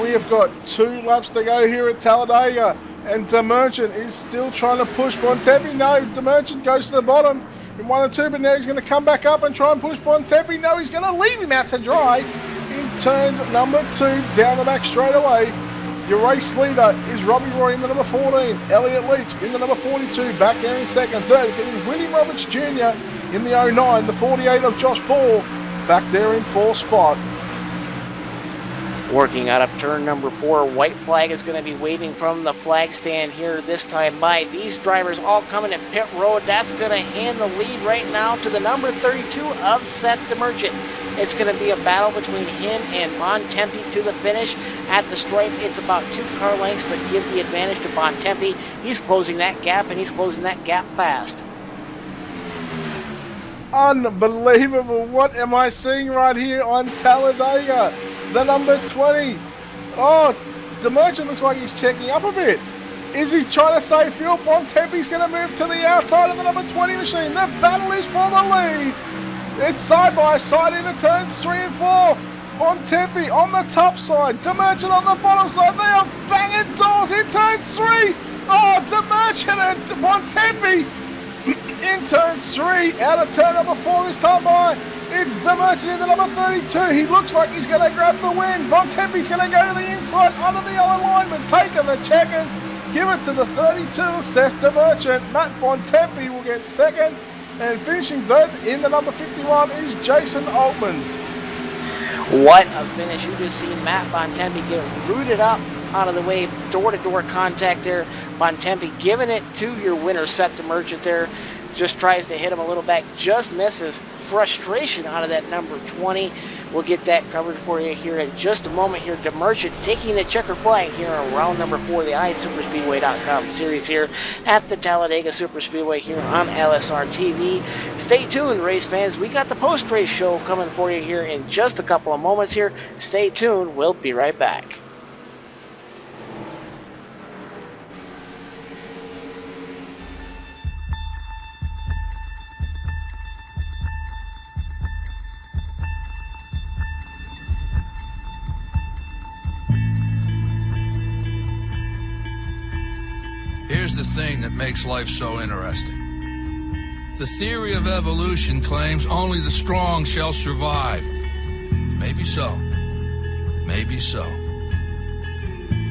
We have got 2 laps to go here at Talladega, and DeMerchant is still trying to push Bontempi. No, DeMerchant goes to the bottom in 1 and 2, but now he's going to come back up and try and push Bontempi. No, he's going to leave him out to dry in turns number 2 down the back straight away. Your race leader is Robbie Roy in the number 14, Elliott Leach in the number 42, back there in second. Third is going to be William Roberts Jr. in the 09, the 48 of Josh Paul back there in 4th spot. Working out of turn number 4, white flag is going to be waving from the flag stand here this time by. These drivers all coming in pit road. That's going to hand the lead right now to the number 32 of Seth DeMerchant. It's going to be a battle between him and Bontempi to the finish. At the stripe, it's about 2 car lengths, but give the advantage to Bontempi. He's closing that gap, and he's closing that gap fast. Unbelievable. What am I seeing right here on Talladega? The number 20. Oh, DeMerchant looks like he's checking up a bit. Is he trying to save fuel? Bontempi's going to move to the outside of the number 20 machine. The battle is for the lead. It's side by side into turns 3 and 4. Bontempi on the top side. DeMerchant on the bottom side. They are banging doors in turn 3. Oh, DeMerchant and Bontempi in turn 3, out of turn number 4 this time by. It's the Merchant in the number 32. He looks like he's going to grab the win. Bontempi's going to go to the inside under the yellow line, but taking the checkers. Give it to the 32, Seth the Merchant. Matt Bontempi will get second. And finishing third in the number 51 is Jason Altmans. What a finish. You just seen Matt Bontempi get rooted up out of the way, door-to-door contact there. Bontempi giving it to your winner, Seth the Merchant there. Just tries to hit him a little back, just misses. Frustration out of that number 20. We'll get that covered for you here in just a moment here. The Merchant taking the checker flag here on round number 4 of the iSuperspeedway.com series here at the Talladega Superspeedway here on LSRTV. Stay tuned, race fans. We got the post-race show coming for you here in just a couple of moments here. Stay tuned. We'll be right back. Here's the thing that makes life so interesting. The theory of evolution claims only the strong shall survive. Maybe so. Maybe so.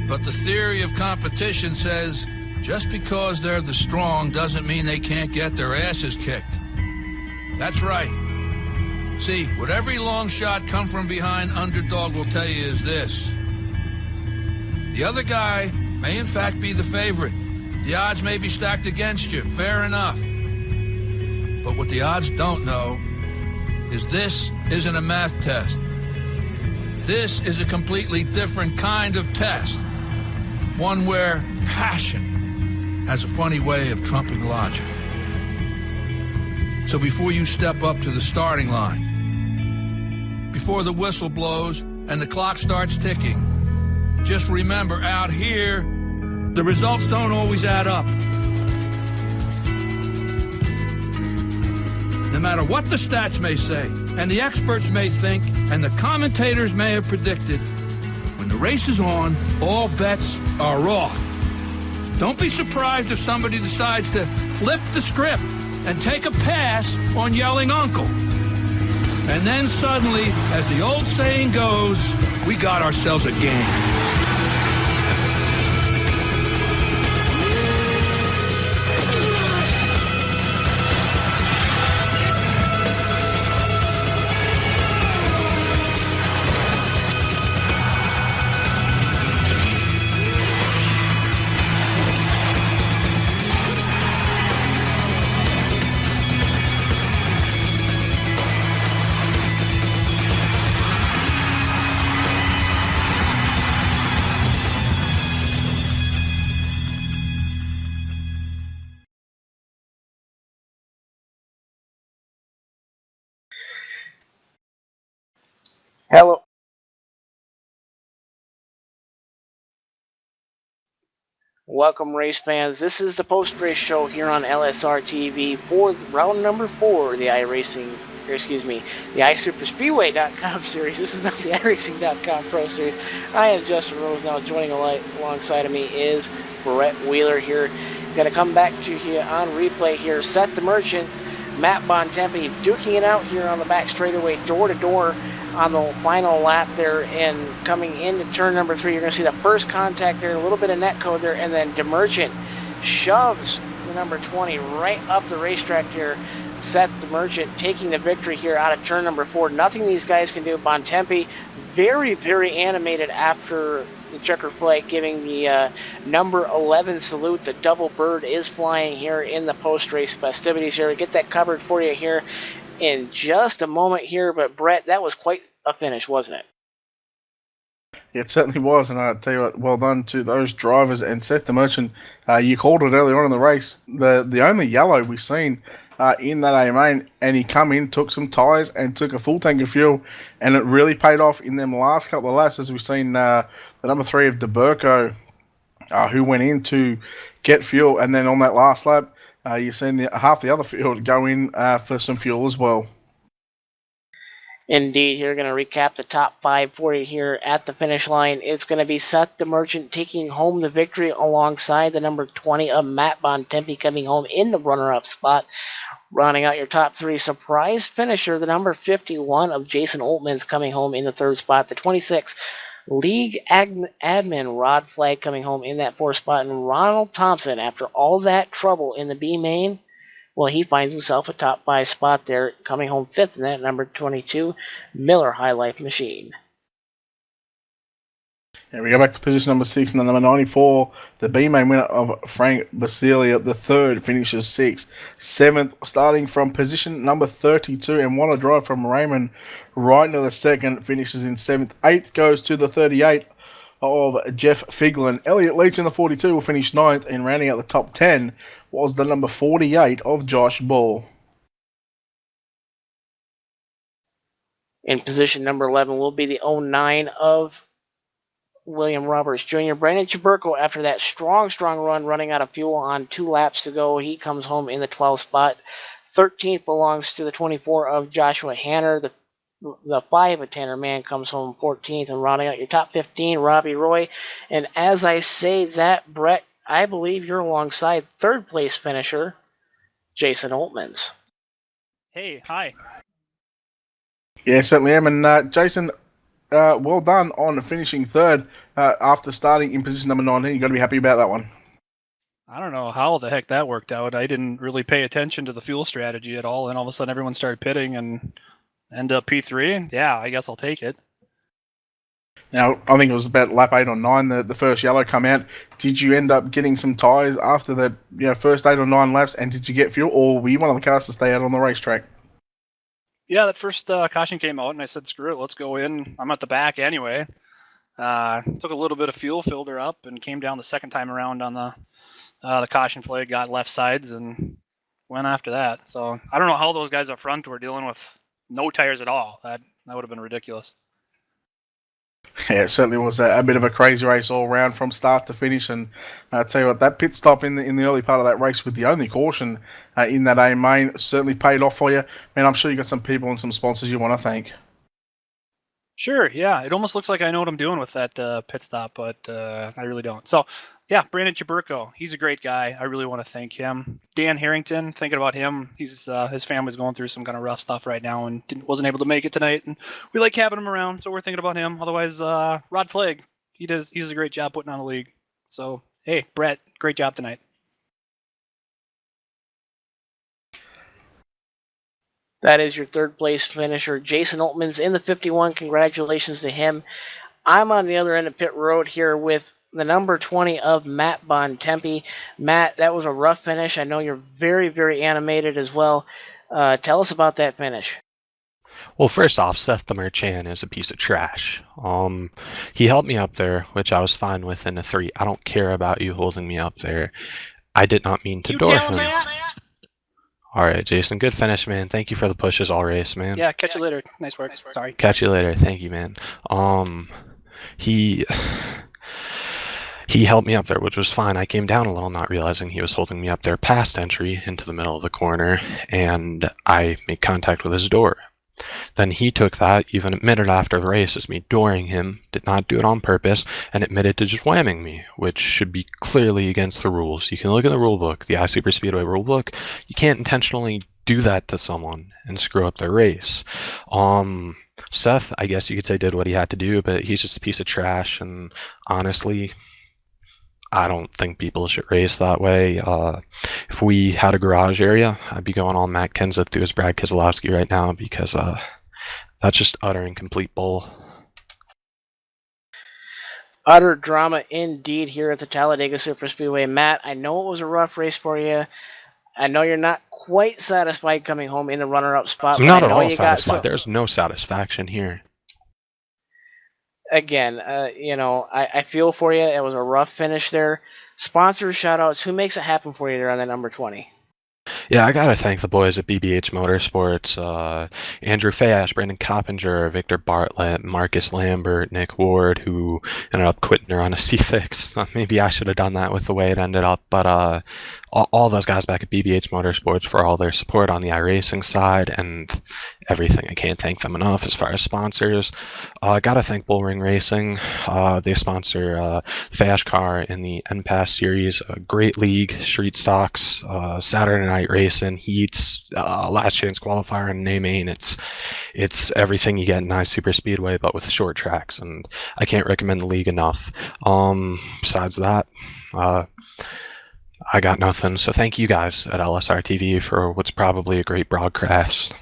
But the theory of competition says just because they're the strong doesn't mean they can't get their asses kicked. That's right. See, what every long shot come from behind underdog will tell you is this. The other guy may in fact be the favorite. The odds may be stacked against you, fair enough. But what the odds don't know is this isn't a math test. This is a completely different kind of test. One where passion has a funny way of trumping logic. So before you step up to the starting line, before the whistle blows and the clock starts ticking, just remember out here, the results don't always add up. No matter what the stats may say, and the experts may think, and the commentators may have predicted, when the race is on, all bets are off. Don't be surprised if somebody decides to flip the script and take a pass on yelling uncle. And then suddenly, as the old saying goes, we got ourselves a game. Hello. Welcome, race fans. This is the post-race show here on LSR TV for round number 4 of the the iSuperspeedway.com series. This is not the iRacing.com Pro Series. I am Justin Rose. Now joining alongside of me is Brett Wheeler here. Going to come back to you on replay here. Seth the Merchant, Matt Bontempi duking it out here on the back straightaway, door to door on the final lap there, and coming into turn number 3, you're going to see the first contact there, a little bit of net code there, and then DeMerchant shoves the number 20 right up the racetrack here. Seth DeMerchant taking the victory here out of turn number 4. Nothing these guys can do. Bontempi very, very animated after the checker flag, giving the number 11 salute. The double bird is flying here in the post-race festivities here. We get that covered for you here in just a moment here, but Brett, that was quite a finish, wasn't it? It certainly was, and I tell you what, well done to those drivers and Seth the Merchant. You called it earlier on in the race, the only yellow we've seen in that AMA, and he come in, took some tyres, and took a full tank of fuel, and it really paid off in them last couple of laps, as we've seen the number 3 of DeBurco, who went in to get fuel, and then on that last lap, you've seen half the other field go in for some fuel as well. Indeed, here going to recap the top 5 for you here at the finish line. It's going to be Seth the Merchant taking home the victory alongside the number 20 of Matt Bontempi coming home in the runner-up spot. Rounding out your top 3, surprise finisher, the number 51 of Jason Oltmans coming home in the 3rd spot. The 26 league admin Rod Flagg coming home in that 4th spot. And Ronald Thompson, after all that trouble in the B main, well, he finds himself a top 5 spot there, coming home 5th in that number 22 Miller High Life Machine. And we go back to position number 6 and the number 94, the B-main winner of Frank Basilia, the 3rd, finishes 6th. 7th, starting from position number 32, and what a drive from Raymond Reitner, the 2nd, finishes in 7th. 8th goes to the 38 of Jeff Figlin. Elliot Leach in the 42 will finish 9th, and rounding out the top 10 was the number 48 of Josh Ball. In position number 11 will be the 09 of William Roberts Jr. Brandon Chaburko, after that strong run running out of fuel on 2 laps to go, he comes home in the 12th spot. 13th belongs to the 24 of Joshua Hanner. The 5 of Tanner Mann comes home 14th, and rounding out your top 15, Robbie Roy. And as I say that, Brett, I believe you're alongside 3rd place finisher, Jason Oltmans. Hey, hi. Yeah, certainly am. And Jason, well done on finishing 3rd after starting in position number 19. You've got to be happy about that one. I don't know how the heck that worked out. I didn't really pay attention to the fuel strategy at all, and all of a sudden everyone started pitting and end up P3. Yeah, I guess I'll take it. Now, I think it was about lap 8 or 9, the first yellow come out. Did you end up getting some tyres after the first 8 or 9 laps, and did you get fuel, or were you one of the cars to stay out on the racetrack? Yeah, that first caution came out, and I said, screw it, let's go in. I'm at the back anyway. Took a little bit of fuel, filled her up, and came down the second time around on the caution flag, got left sides, and went after that. So I don't know how those guys up front were dealing with no tires at all. That would have been ridiculous. Yeah, it certainly was a bit of a crazy race all round from start to finish. And I tell you what, that pit stop in the early part of that race with the only caution in that A main certainly paid off for you. Man, I'm sure you got some people and some sponsors you want to thank. Sure, yeah. It almost looks like I know what I'm doing with that pit stop, but I really don't. So, yeah, Brandon Chaburko, he's a great guy. I really want to thank him. Dan Harrington, thinking about him. He's his family's going through some kind of rough stuff right now and wasn't able to make it tonight. And we like having him around, so we're thinking about him. Otherwise, Rod Flagg, he does a great job putting on a league. So, hey, Brett, great job tonight. That is your 3rd place finisher, Jason Oltmans in the 51. Congratulations to him. I'm on the other end of pit road here with the number 20 of Matt Bontempi. Matt, that was a rough finish. I know you're very, very animated as well. Tell us about that finish. Well, first off, Seth the Merchant is a piece of trash. He helped me up there, which I was fine with in a 3. I don't care about you holding me up there. I did not mean to door him. All right, Jason, good finish, man. Thank you for the pushes all race, man. Yeah, catch you later. Nice work. Sorry. Catch you later. Thank you, man. He helped me up there, which was fine. I came down a little, not realizing he was holding me up there past entry into the middle of the corner, and I made contact with his door. Then he took that, even admitted after the race as me dooring him, did not do it on purpose, and admitted to just whamming me, which should be clearly against the rules. You can look at the rule book, the iSuperspeedway rule book. You can't intentionally do that to someone and screw up their race. Seth, I guess you could say, did what he had to do, but he's just a piece of trash, and honestly, I don't think people should race that way. If we had a garage area, I'd be going all Matt Kenseth through his Brad Keselowski right now, because that's just utter and complete bull. Utter drama indeed here at the Talladega Superspeedway. Matt, I know it was a rough race for you. I know you're not quite satisfied coming home in the runner-up spot. I'm not at all satisfied. There's no satisfaction here. Again, I feel for you. It was a rough finish there. Sponsors, shout-outs. Who makes it happen for you there on the number 20? Yeah, I gotta thank the boys at BBH Motorsports, Andrew Fayash, Brandon Coppinger, Victor Bartlett, Marcus Lambert, Nick Ward, who ended up quitting her on a C-Fix. Maybe I should have done that with the way it ended up, but all those guys back at BBH Motorsports for all their support on the iRacing side, and everything. I can't thank them enough. As far as sponsors, gotta thank Bullring Racing. They sponsor Fast Car in the NPAS series, a great league, street stocks, Saturday night racing, heats, last chance qualifier in Maine. It's everything you get in high super speedway, but with short tracks, and I can't recommend the league enough. Besides that, I got nothing. So thank you guys at LSRTV for what's probably a great broadcast.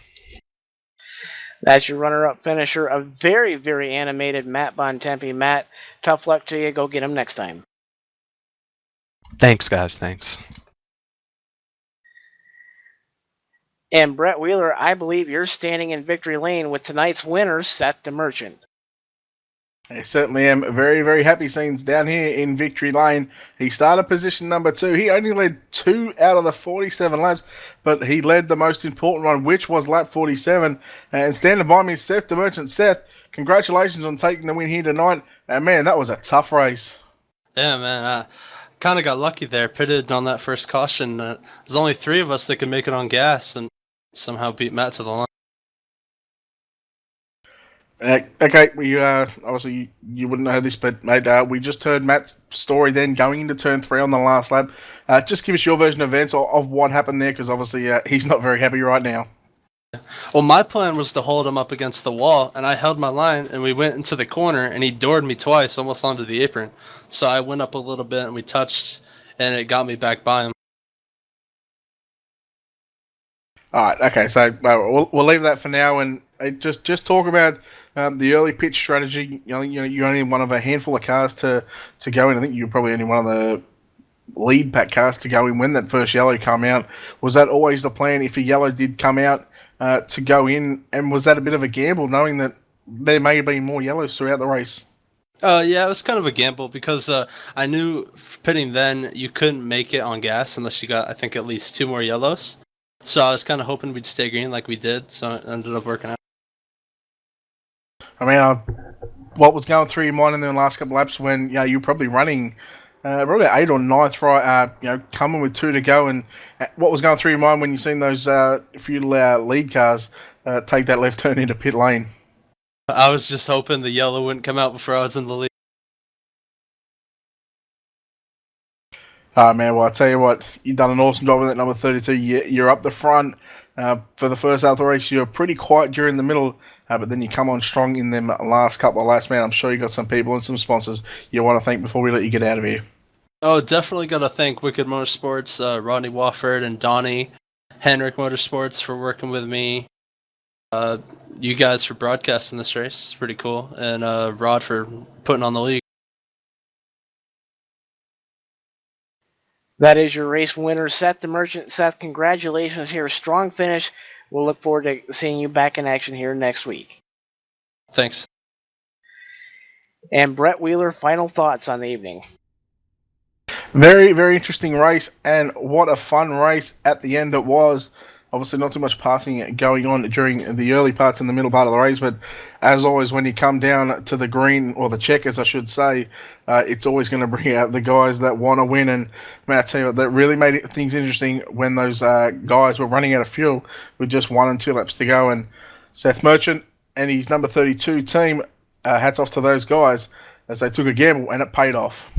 That's your runner-up finisher, a very, very animated Matt Bontempi. Matt, tough luck to you. Go get him next time. Thanks, guys. Thanks. And Brett Wheeler, I believe you're standing in victory lane with tonight's winner, Seth the Merchant. I certainly am very, very happy scenes down here in Victory Lane. He started position number 2. He only led 2 out of the 47 laps, but he led the most important one, which was lap 47. And standing by me is Seth the Merchant. Seth, congratulations on taking the win here tonight. And man, that was a tough race. Yeah, man. I kind of got lucky there. Pitted on that first caution. There's only 3 of us that could make it on gas and somehow beat Matt to the line. Okay, we obviously you wouldn't know this, but mate, we just heard Matt's story then going into turn 3 on the last lap. Just give us your version of events of what happened there, because obviously he's not very happy right now. Well, my plan was to hold him up against the wall, and I held my line, and we went into the corner, and he doored me twice, almost onto the apron. So I went up a little bit, and we touched, and it got me back by him. All right, okay, so we'll leave that for now, and just talk about the early pitch strategy. You're only one of a handful of cars to go in. I think you're probably only one of the lead pack cars to go in when that first yellow come out. Was that always the plan if a yellow did come out to go in, and was that a bit of a gamble knowing that there may have been more yellows throughout the race? Yeah, it was kind of a gamble because I knew pitting then you couldn't make it on gas unless you got, I think, at least 2 more yellows. So I was kind of hoping we'd stay green like we did, so it ended up working out. I mean, what was going through your mind in the last couple of laps when you were probably running probably 8th or 9th, right? Coming with 2 to go, and what was going through your mind when you seen those few lead cars take that left turn into pit lane? I was just hoping the yellow wouldn't come out before I was in the lead. Man, well, I tell you what, you've done an awesome job with that number 32. You're up the front for the first half of the race. You're pretty quiet during the middle, but then you come on strong in them last couple of laps, man. I'm sure you got some people and some sponsors you want to thank before we let you get out of here. Oh, definitely got to thank Wicked Motorsports, Rodney Wofford and Donnie, Henrik Motorsports for working with me. You guys for broadcasting this race. It's pretty cool. And Rod for putting on the league. That is your race winner, Seth the Merchant. Seth, congratulations here. Strong finish. We'll look forward to seeing you back in action here next week. Thanks. And Brett Wheeler, final thoughts on the evening. Very, very interesting race, and what a fun race at the end it was. Obviously, not too much passing going on during the early parts and the middle part of the race, but as always, when you come down to the green, or the checkers, I should say, it's always going to bring out the guys that want to win. And man, I tell you what, that really made things interesting when those guys were running out of fuel with just 1 and 2 laps to go. And Seth Merchant and his number 32 team, hats off to those guys as they took a gamble, and it paid off.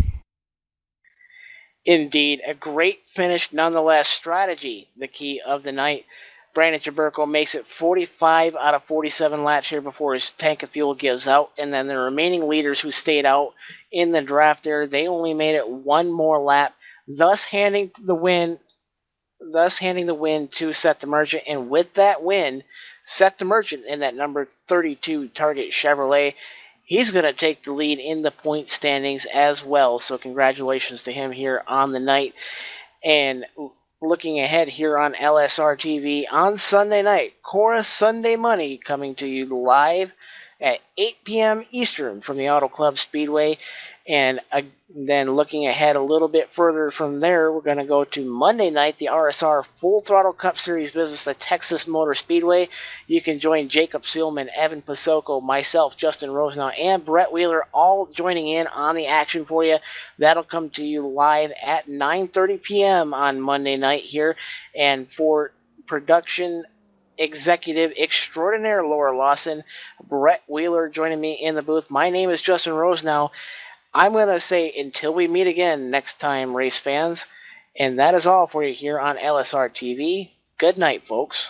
Indeed, a great finish nonetheless. Strategy, the key of the night. Brandon Jaburko makes it 45 out of 47 laps here before his tank of fuel gives out, and then the remaining leaders who stayed out in the draft there, they only made it 1 more lap, thus handing the win to Seth the Merchant. And with that win, Seth the Merchant in that number 32 Target Chevrolet, he's going to take the lead in the point standings as well. So congratulations to him here on the night. And looking ahead here on LSRTV on Sunday night, Cora Sunday Money coming to you live at 8 p.m. Eastern from the Auto Club Speedway. And then looking ahead a little bit further from there, we're going to go to Monday night, the RSR Full Throttle Cup Series business at Texas Motor Speedway. You can join Jacob Seelman, Evan Pasoko, myself, Justin Rosenau, and Brett Wheeler all joining in on the action for you. That'll come to you live at 9:30 p.m. on Monday night here. And for production executive extraordinaire Laura Lawson, Brett Wheeler joining me in the booth. My name is Justin Rose now. I'm going to say until we meet again next time, race fans. And that is all for you here on LSRTV. Good night, folks.